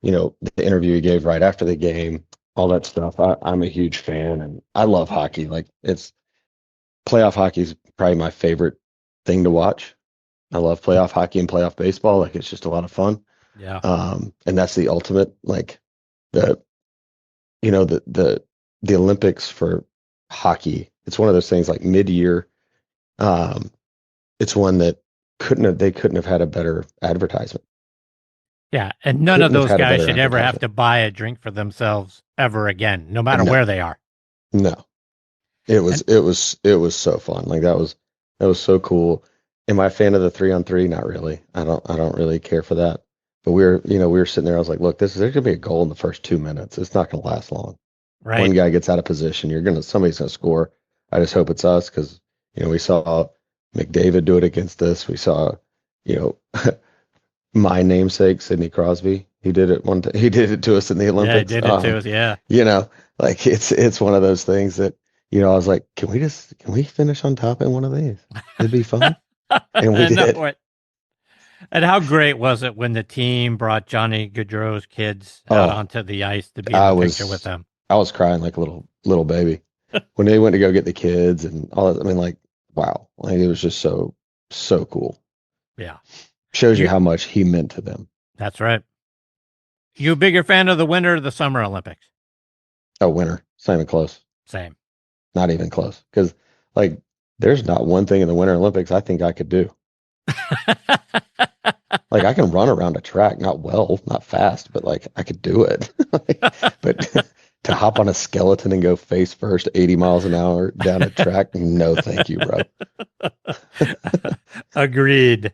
the interview he gave right after the game, all that stuff. I'm a huge fan, and I love hockey. Like playoff hockey is probably my favorite thing to watch. I love playoff hockey and playoff baseball. Like it's just a lot of fun. Yeah. And that's the ultimate, like the Olympics for hockey. It's one of those things like mid-year. It's one that they couldn't have had a better advertisement. Yeah, and none of those guys should ever have to buy a drink for themselves ever again, no matter where they are. No, it was so fun. Like that was so cool. Am I a fan of the 3-on-3? Not really. I don't really care for that. But we were sitting there. I was like, look, there's gonna be a goal in the first 2 minutes. It's not gonna last long. Right. One guy gets out of position. Somebody's gonna score. I just hope it's us because we saw McDavid do it against us. We saw, my namesake Sidney Crosby. He did it one time. He did it to us in the Olympics. Yeah, he did it to us. Yeah. Like it's one of those things that I was like, can we finish on top in one of these? It'd be fun. And we did. And how great was it when the team brought Johnny Gaudreau's kids out onto the ice to be in the picture with them? I was crying like a little baby when they went to go get the kids and all that. I mean, like, wow, like it was just so cool. Yeah, shows you how much he meant to them. That's right. You a bigger fan of the winter or the Summer Olympics? Oh, winter. It's not even close. Same. Not even close. Because like, there's not one thing in the Winter Olympics I think I could do. Like I can run around a track, not fast, but like I could do it. But to hop on a skeleton and go face first 80 miles an hour down a track, no thank you, bro. Agreed.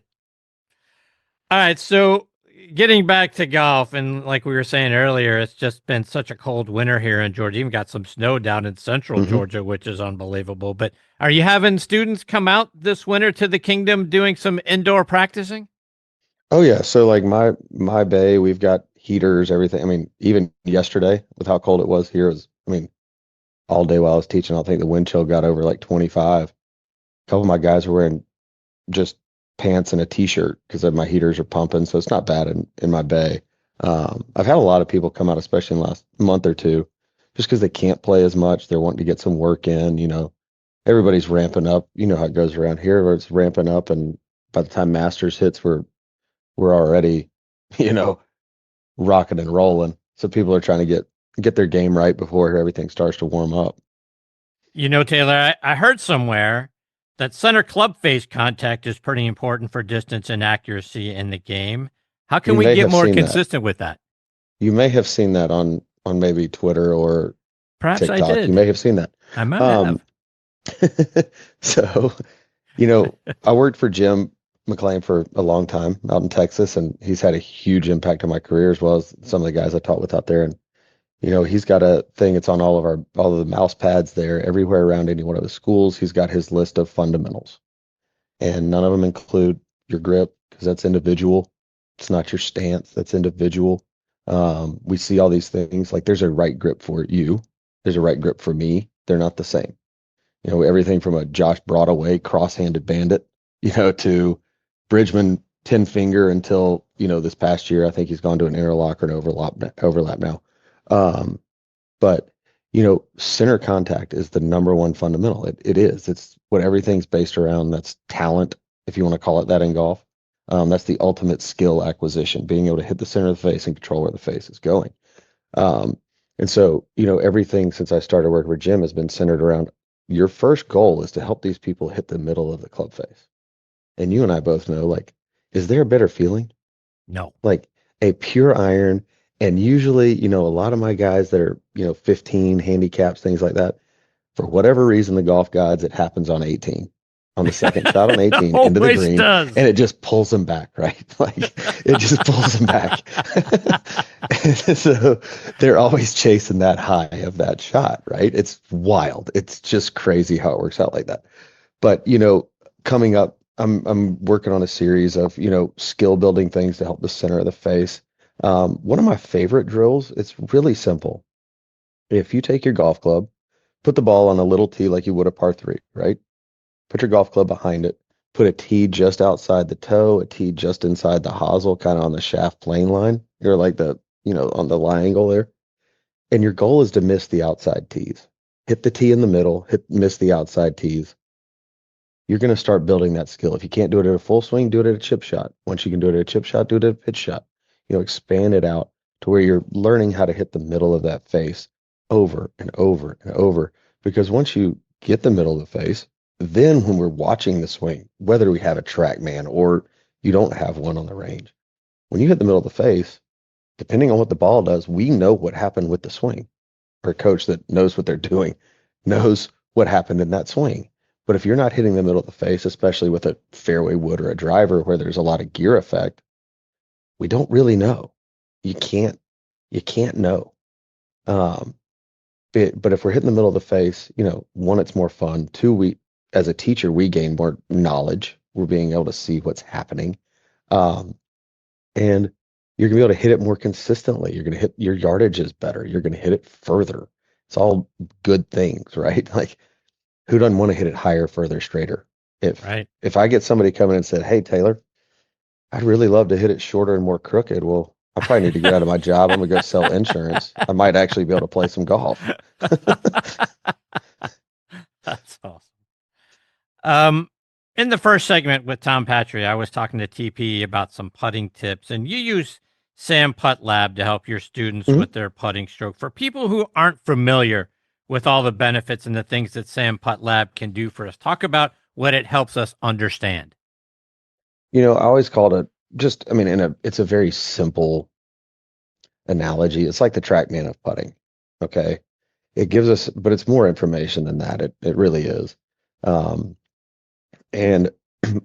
All right, so getting back to golf, and like we were saying earlier, it's just been such a cold winter here in Georgia. Even got some snow down in central Georgia, which is unbelievable. But are you having students come out this winter to the Kingdom doing some indoor practicing? Oh yeah, so like my bay, we've got heaters, everything. I mean, even yesterday with how cold it was here, all day while I was teaching, I think the wind chill got over like 25. A couple of my guys were wearing just pants and a t-shirt because my heaters are pumping, so it's not bad in my bay. I've had a lot of people come out, especially in the last month or two, just because they can't play as much. They're wanting to get some work in. Everybody's ramping up. You know how it goes around here, where it's ramping up, and by the time Masters hits, we're already, rocking and rolling. So people are trying to get their game right before everything starts to warm up. You know, Taylor, I heard somewhere that center club face contact is pretty important for distance and accuracy in the game. How can You we may get have more seen that. consistent with that? You may have seen that on maybe Twitter or Perhaps I TikTok. did. You may have seen that. I might have. So, I worked for Jim McLean for a long time out in Texas, and he's had a huge impact on my career as well as some of the guys I taught with out there. And he's got a thing. It's on all of the mouse pads there, everywhere around any one of his schools. He's got his list of fundamentals, and none of them include your grip because that's individual. It's not your stance. That's individual. We see all these things like there's a right grip for you. There's a right grip for me. They're not the same. Everything from a Josh Broadaway cross-handed bandit, to Bridgman 10 finger until, this past year, I think he's gone to an interlock or an overlap now. But, center contact is the number one fundamental. It is. It's what everything's based around. That's talent, if you want to call it that in golf. That's the ultimate skill acquisition, being able to hit the center of the face and control where the face is going. And so, everything since I started working for Jim has been centered around your first goal is to help these people hit the middle of the club face. And you and I both know, like, is there a better feeling? No. Like a pure iron. And usually, a lot of my guys that are, 15 handicaps, things like that, for whatever reason, the golf gods, it happens on 18. On the second shot on 18 into the green, does. and it just pulls them back, right? Like it just pulls them back. So they're always chasing that high of that shot, right? It's wild. It's just crazy how it works out like that. But coming up, I'm working on a series of skill building things to help the center of the face. One of my favorite drills. It's really simple. If you take your golf club, put the ball on a little tee like you would a par 3, right? Put your golf club behind it. Put a tee just outside the toe, a tee just inside the hosel, kind of on the shaft plane line. You're like on the lie angle there. And your goal is to miss the outside tees. Hit the tee in the middle, miss the outside tees. You're going to start building that skill. If you can't do it at a full swing, do it at a chip shot. Once you can do it at a chip shot, do it at a pitch shot. Expand it out to where you're learning how to hit the middle of that face over and over and over. Because once you get the middle of the face, then when we're watching the swing, whether we have a track man or you don't have one on the range, when you hit the middle of the face, depending on what the ball does, we know what happened with the swing. Our coach that knows what they're doing knows what happened in that swing. But if you're not hitting the middle of the face, especially with a fairway wood or a driver where there's a lot of gear effect, we don't really know. You can't know. But if we're hitting the middle of the face, one, it's more fun. Two, as a teacher, we gain more knowledge. We're being able to see what's happening. And you're going to be able to hit it more consistently. You're going to hit your yardage is better. You're going to hit it further. It's all good things, right? Like who doesn't want to hit it higher, further, straighter? If I get somebody coming and said, "Hey, Taylor, I'd really love to hit it shorter and more crooked." Well, I probably need to get out of my job. I'm going to go sell insurance. I might actually be able to play some golf. That's awesome. In the first segment with Tom Patri, I was talking to TP about some putting tips, and you use Sam Putt Lab to help your students with their putting stroke. For people who aren't familiar with all the benefits and the things that Sam Putt Lab can do for us, talk about what it helps us understand. I always called it it's a very simple analogy. It's like the TrackMan of putting. Okay. It gives us, but it's more information than that. It really is. And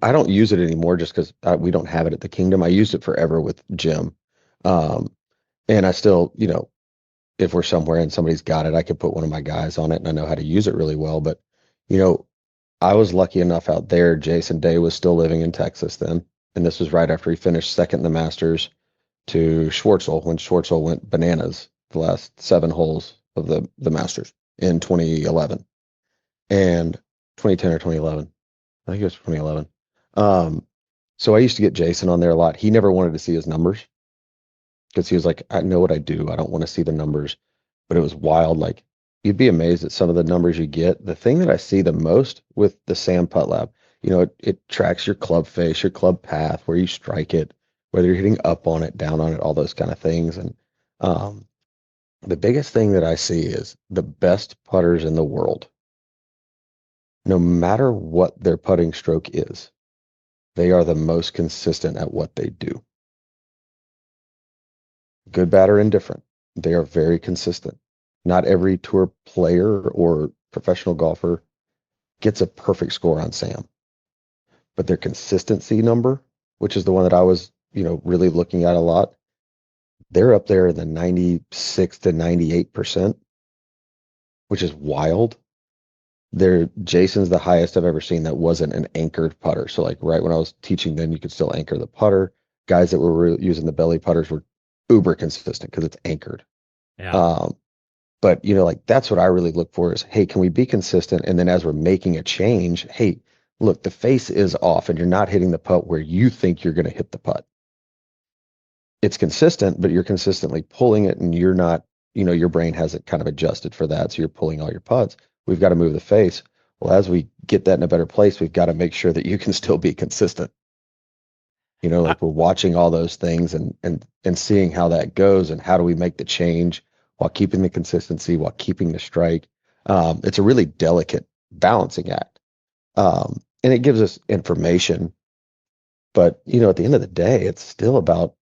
I don't use it anymore just because we don't have it at the Kingdom. I used it forever with Jim. And I still, if we're somewhere and somebody's got it, I could put one of my guys on it and I know how to use it really well. But, I was lucky enough out there. Jason Day was still living in Texas then. And this was right after he finished second in the Masters to Schwartzel when Schwartzel went bananas the last 7 holes of the Masters in 2011 and 2010 or 2011. I think it was 2011. So I used to get Jason on there a lot. He never wanted to see his numbers because he was like, I know what I do. I don't want to see the numbers. But it was wild. Like you'd be amazed at some of the numbers you get. The thing that I see the most with the Sam Putt Lab, it tracks your club face, your club path, where you strike it, whether you're hitting up on it, down on it, all those kind of things. And The biggest thing that I see is the best putters in the world, no matter what their putting stroke is, they are the most consistent at what they do. Good, bad, or indifferent. They are very consistent. Not every tour player or professional golfer gets a perfect score on Sam, but their consistency number, which is the one that I was, really looking at a lot, they're up there in the 96 to 98%, which is wild. Jason's the highest I've ever seen that wasn't an anchored putter. So like right when I was teaching them, you could still anchor the putter. Guys that were using the belly putters were uber consistent because it's anchored. Yeah. But like that's what I really look for is, hey, can we be consistent? And then as we're making a change, hey, look, the face is off and you're not hitting the putt where you think you're going to hit the putt. It's consistent, but you're consistently pulling it and you're not, your brain hasn't kind of adjusted for that. So you're pulling all your putts. We've got to move the face. Well, as we get that in a better place, we've got to make sure that you can still be consistent. Like we're watching all those things and seeing how that goes and how do we make the change while keeping the consistency, while keeping the strike. It's a really delicate balancing act. And it gives us information. But, at the end of the day, it's still about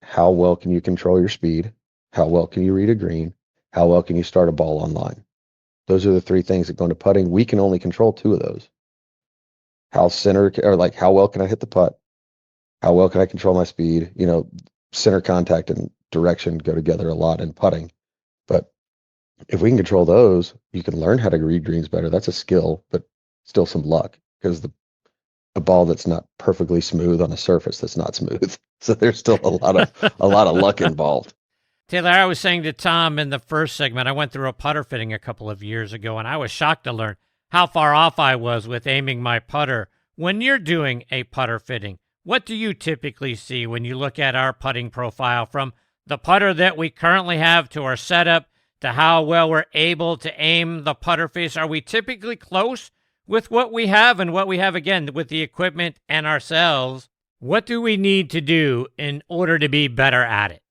how well can you control your speed? How well can you read a green? How well can you start a ball on line? Those are the three things that go into putting. We can only control two of those. How well can I hit the putt? How well can I control my speed? Center contact and direction go together a lot in putting. But if we can control those, you can learn how to read greens better. That's a skill, but still some luck because a ball that's not perfectly smooth on a surface that's not smooth. So there's still a lot of luck involved. Taylor, I was saying to Tom in the first segment, I went through a putter fitting a couple of years ago, and I was shocked to learn how far off I was with aiming my putter. When you're doing a putter fitting, what do you typically see when you look at our putting profile from the putter that we currently have to our setup to how well we're able to aim the putter face? Are we typically close with what we have and what we have, again, with the equipment and ourselves? What do we need to do in order to be better at it?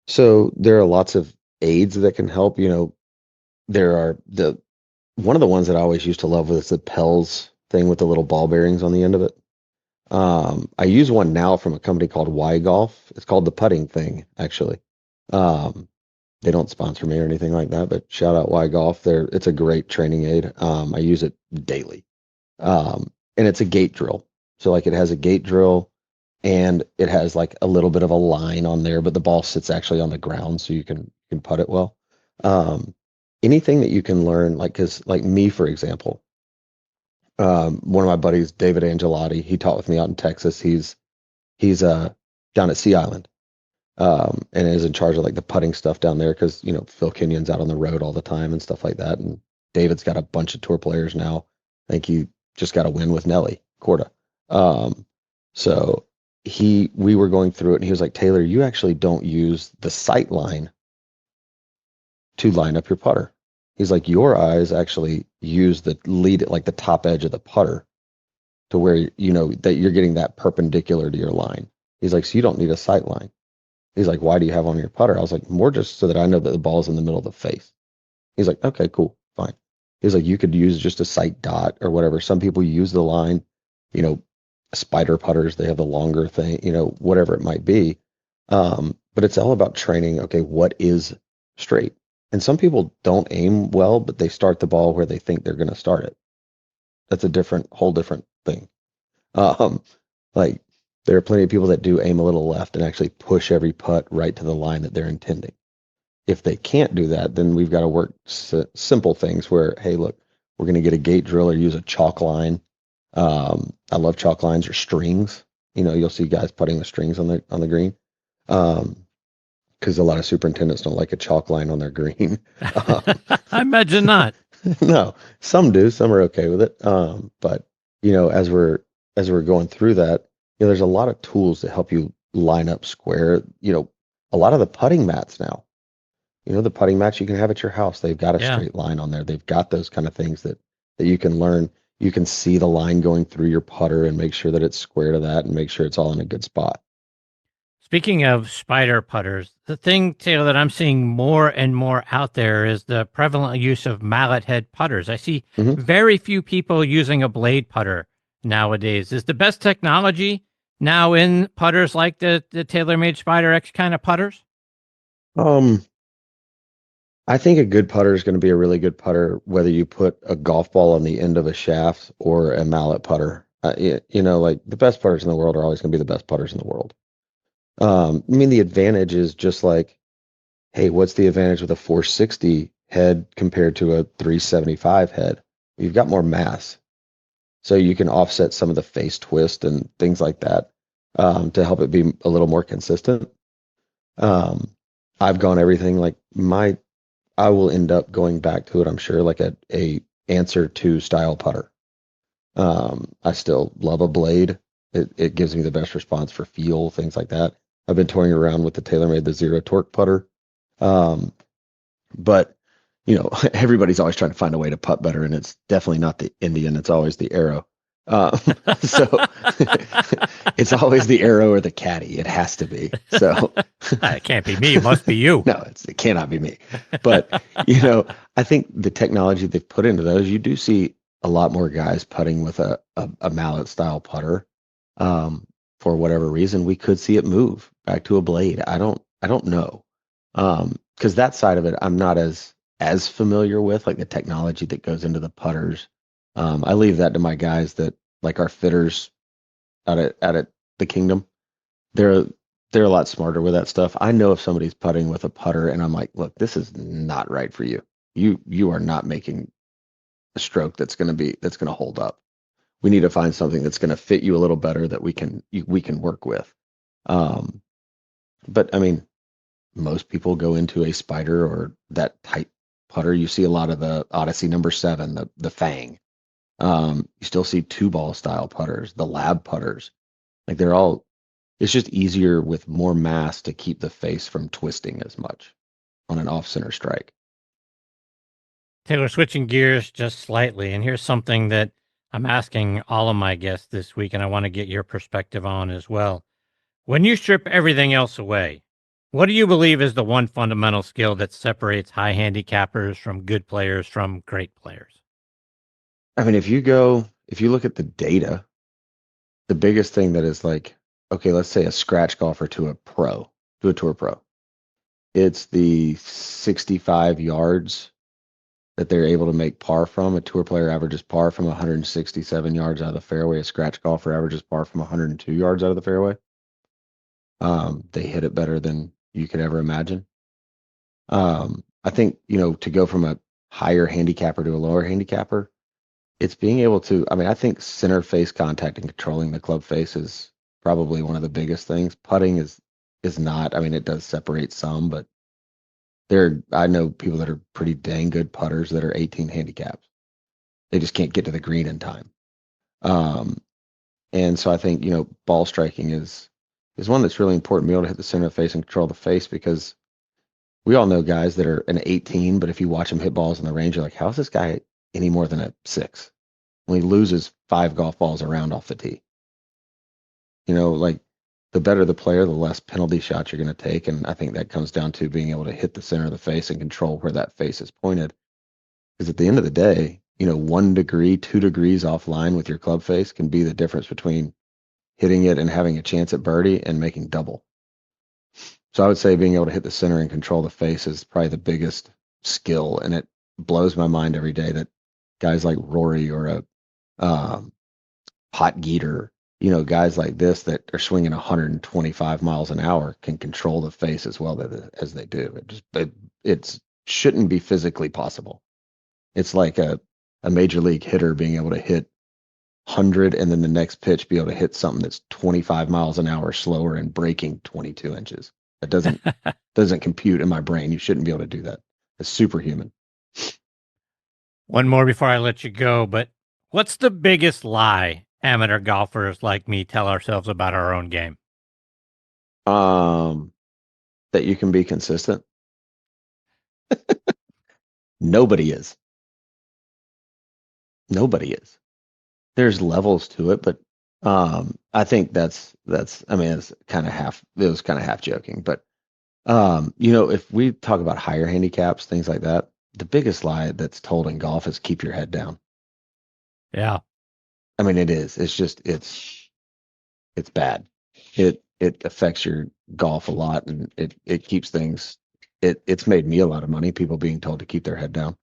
So there are lots of aids that can help. There are one of the ones that I always used to love was the Pels thing with the little ball bearings on the end of it. I use one now from a company called Y Golf. It's called the Putting Thing, actually. They don't sponsor me or anything like that, but shout out Y Golf. It's a great training aid. I use it daily. And it's a gate drill. So like it has a gate drill and it has like a little bit of a line on there, but the ball sits actually on the ground so you can putt it well. Anything that you can learn, because me, for example, one of my buddies, David Angelotti, he taught with me out in Texas. He's down at Sea Island, and is in charge of like the putting stuff down there because Phil Kenyon's out on the road all the time and stuff like that. And David's got a bunch of tour players now. I think he just got a win with Nelly Corda. So we were going through it and he was like, Taylor, you actually don't use the sight line to line up your putter. He's like, your eyes actually use the lead, like the top edge of the putter to where, that you're getting that perpendicular to your line. He's like, so you don't need a sight line. He's like, why do you have on your putter? I was like, more just so that I know that the ball's in the middle of the face. He's like, okay, cool, fine. He's like, you could use just a sight dot or whatever. Some people use the line, spider putters, they have the longer thing, whatever it might be. But it's all about training. Okay, what is straight? And some people don't aim well, but they start the ball where they think they're going to start it. That's a whole different thing. Like there are plenty of people that do aim a little left and actually push every putt right to the line that they're intending. If they can't do that, then we've got to work simple things where, hey, look, we're going to get a gate drill or use a chalk line. I love chalk lines or strings. You'll see guys putting with strings on the green. Because a lot of superintendents don't like a chalk line on their green. I imagine not. No, some do. Some are okay with it. But as we're going through that, there's a lot of tools to help you line up square. A lot of the putting mats now. The putting mats you can have at your house. They've got a straight line on there. They've got those kind of things that you can learn. You can see the line going through your putter and make sure that it's square to that and make sure it's all in a good spot. Speaking of spider putters, the thing, Taylor, that I'm seeing more and more out there is the prevalent use of mallet head putters. I see Mhm. very few people using a blade putter nowadays. Is the best technology now in putters like the TaylorMade Spider X kind of putters? Um, I think a good putter is going to be a really good putter, whether you put a golf ball on the end of a shaft or a mallet putter. Like the best putters in the world are always going to be the best putters in the world. I mean, the advantage is just like, hey, what's the advantage with a 460 head compared to a 375 head? You've got more mass, so you can offset some of the face twist and things like that to help it be a little more consistent. Um, I've gone everything like I will end up going back to it, I'm sure, like a answer to style putter. I still love a blade. It gives me the best response for feel, things like that. I've been toying around with the TaylorMade, the zero torque putter. Um, but everybody's always trying to find a way to putt better, and it's definitely not the Indian. It's always the arrow. So it's always the arrow or the caddy. It has to be. So It can't be me. It must be you. no, it cannot be me. But I think the technology they've put into those, you do see a lot more guys putting with a mallet style putter. For whatever reason, we could see it move back to a blade. I don't know. Because that side of it, I'm not as familiar with, like the technology that goes into the putters. I leave that to my guys that like our fitters out at the Kingdom. They're a lot smarter with that stuff. I know if somebody's putting with a putter and I'm like, look, this is not right for you. You are not making a stroke that's going to hold up. We need to find something that's going to fit you a little better that we can work with. But I mean, most people go into a spider or that type putter. You see a lot of the Odyssey #7, the Fang. You still see 2-ball style putters, the lab putters. Like it's just easier with more mass to keep the face from twisting as much on an off center strike. Taylor, switching gears just slightly, and here's something that I'm asking all of my guests this week, and I want to get your perspective on as well. When you strip everything else away, what do you believe is the one fundamental skill that separates high handicappers from good players from great players? I mean, if you look at the data, the biggest thing that is like, okay, let's say a scratch golfer to a tour pro. It's the 65 yards that they're able to make par from. A tour player averages par from 167 yards out of the fairway. A scratch golfer averages par from 102 yards out of the fairway. They hit it better than you could ever imagine. I think, to go from a higher handicapper to a lower handicapper, it's being able to, I mean, I think center face contact and controlling the club face is probably one of the biggest things. Putting is not, I mean, it does separate some, but I know people that are pretty dang good putters that are 18 handicaps. They just can't get to the green in time. And so I think, ball striking is one that's really important, be able to hit the center of the face and control the face, because we all know guys that are an 18, but if you watch them hit balls in the range, you're like, how's this guy any more than a 6? When he loses 5 golf balls around off the tee. Like the better the player, the less penalty shots you're going to take. And I think that comes down to being able to hit the center of the face and control where that face is pointed. Because at the end of the day, 1 degree, 2 degrees offline with your club face can be the difference between hitting it and having a chance at birdie and making double. So I would say being able to hit the center and control the face is probably the biggest skill. And it blows my mind every day that guys like Rory or a Hot Geeter, guys like this that are swinging 125 miles an hour can control the face as well as they do. It shouldn't be physically possible. It's like a major league hitter being able to hit 100 and then the next pitch be able to hit something that's 25 miles an hour slower and breaking 22 inches. That doesn't compute in my brain. You shouldn't be able to do that. It's superhuman. One more before I let you go, but what's the biggest lie amateur golfers like me tell ourselves about our own game? That you can be consistent. Nobody is. There's levels to it, but I think I mean, it's kind of it was kind of half joking, but, if we talk about higher handicaps, things like that, the biggest lie that's told in golf is keep your head down. Yeah. I mean, it is. It's just it's bad. It affects your golf a lot, and it keeps things. It's made me a lot of money. People being told to keep their head down.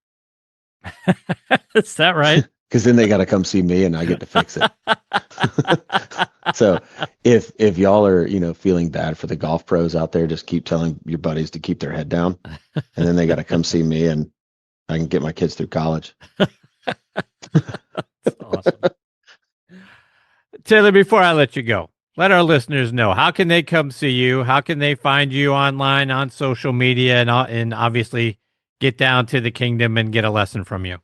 Is that right? Because then they got to come see me, and I get to fix it. So if y'all are feeling bad for the golf pros out there, just keep telling your buddies to keep their head down, and then they got to come see me, and I can get my kids through college. That's awesome. Taylor, before I let you go, let our listeners know, how can they come see you? How can they find you online, on social media, and obviously get down to the kingdom and get a lesson from you?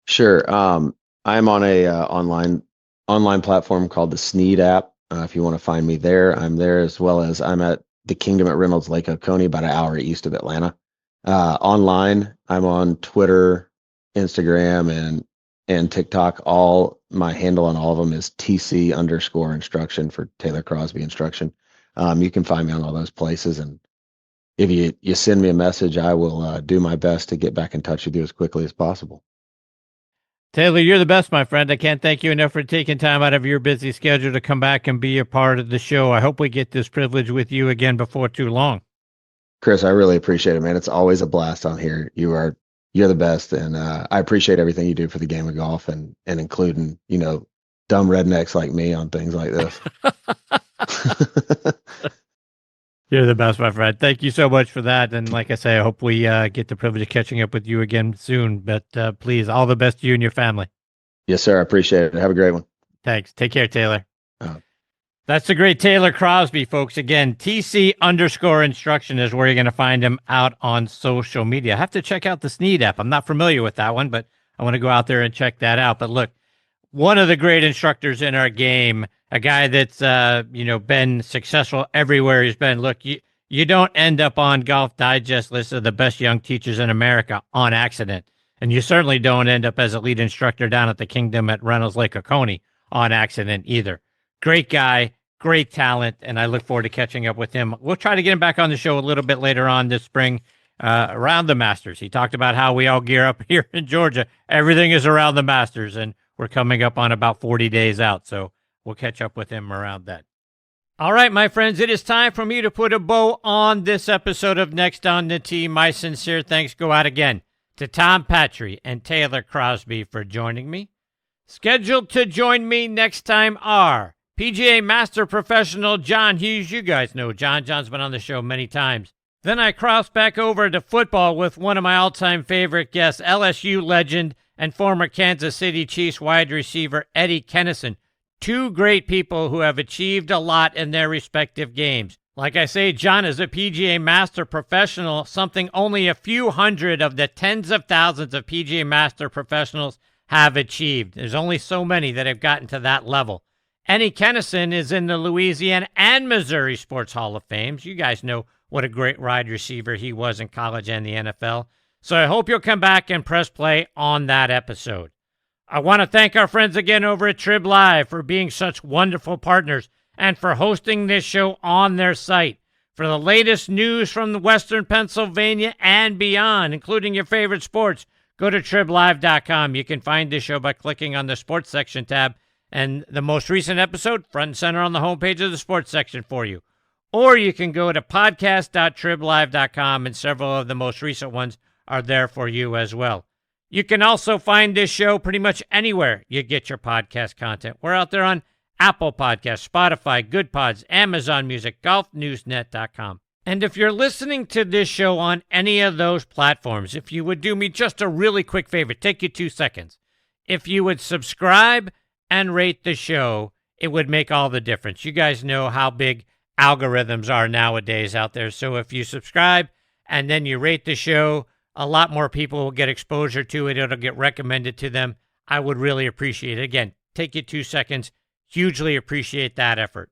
Sure. I'm on a online platform called the Sneed app. If you want to find me there, I'm there, as well as I'm at the Kingdom at Reynolds Lake Oconee, about an hour east of Atlanta. Online, I'm on Twitter, Instagram, and TikTok. All my handle on all of them is TC_instruction for Taylor Crosby Instruction. You can find me on all those places, and if you send me a message, I will do my best to get back in touch with you as quickly as possible. Taylor, you're the best, my friend. I can't thank you enough for taking time out of your busy schedule to come back and be a part of the show. I hope we get this privilege with you again before too long. Chris, I really appreciate it, man. It's always a blast on here. You're the best, and I appreciate everything you do for the game of golf, and including dumb rednecks like me on things like this. You're the best, my friend. Thank you so much for that. And like I say, I hope we get the privilege of catching up with you again soon. But please, all the best to you and your family. Yes, sir. I appreciate it. Have a great one. Thanks. Take care, Taylor. That's the great Taylor Crosby, folks. Again, TC_instruction is where you're going to find him out on social media. I have to check out the Sneed app. I'm not familiar with that one, but I want to go out there and check that out. But look, one of the great instructors in our game, a guy that's been successful everywhere he's been. Look, you don't end up on Golf Digest list of the best young teachers in America on accident, and you certainly don't end up as a lead instructor down at the Kingdom at Reynolds Lake Oconee on accident either. Great guy, great talent, and I look forward to catching up with him. We'll try to get him back on the show a little bit later on this spring around the Masters. He talked about how we all gear up here in Georgia. Everything is around the Masters, and we're coming up on about 40 days out, so we'll catch up with him around that. All right, my friends, it is time for me to put a bow on this episode of Next on the Tee. My sincere thanks go out again to Tom Patri and Taylor Crosby for joining me. Scheduled to join me next time are PGA Master Professional John Hughes. You guys know John. John's been on the show many times. Then I cross back over to football with one of my all-time favorite guests, LSU legend and former Kansas City Chiefs wide receiver Eddie Kennison. Two great people who have achieved a lot in their respective games. Like I say, John is a PGA Master Professional, something only a few hundred of the tens of thousands of PGA Master Professionals have achieved. There's only so many that have gotten to that level. Eddie Kennison is in the Louisiana and Missouri Sports Hall of Fames. You guys know what a great wide receiver he was in college and the NFL. So I hope you'll come back and press play on that episode. I want to thank our friends again over at Trib Live for being such wonderful partners and for hosting this show on their site. For the latest news from the Western Pennsylvania and beyond, including your favorite sports, go to triblive.com. You can find this show by clicking on the sports section tab, and the most recent episode front and center on the homepage of the sports section for you. Or you can go to podcast.triblive.com, and several of the most recent ones are there for you as well. You can also find this show pretty much anywhere you get your podcast content. We're out there on Apple Podcasts, Spotify, Good Pods, Amazon Music, golfnewsnet.com. And if you're listening to this show on any of those platforms, if you would do me just a really quick favor, take you 2 seconds. If you would subscribe and rate the show, it would make all the difference. You guys know how big algorithms are nowadays out there. So if you subscribe and then you rate the show, a lot more people will get exposure to it. It'll get recommended to them. I would really appreciate it. Again, take you 2 seconds. Hugely appreciate that effort.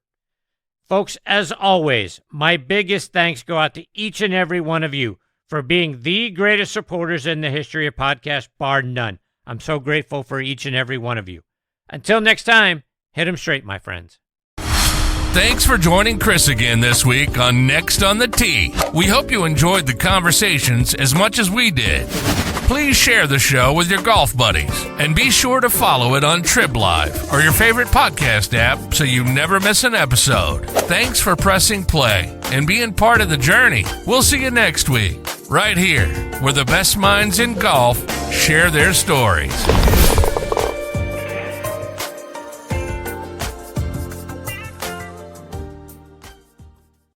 Folks, as always, my biggest thanks go out to each and every one of you for being the greatest supporters in the history of podcasts, bar none. I'm so grateful for each and every one of you. Until next time, Hit 'em straight, my friends. Thanks for joining Chris again this week on Next on the Tee. We hope you enjoyed the conversations as much as we did. Please share the show with your golf buddies and be sure to follow it on Trib Live or your favorite podcast app so you never miss an episode. Thanks for pressing play and being part of the journey. We'll see you next week, right here, where the best minds in golf share their stories.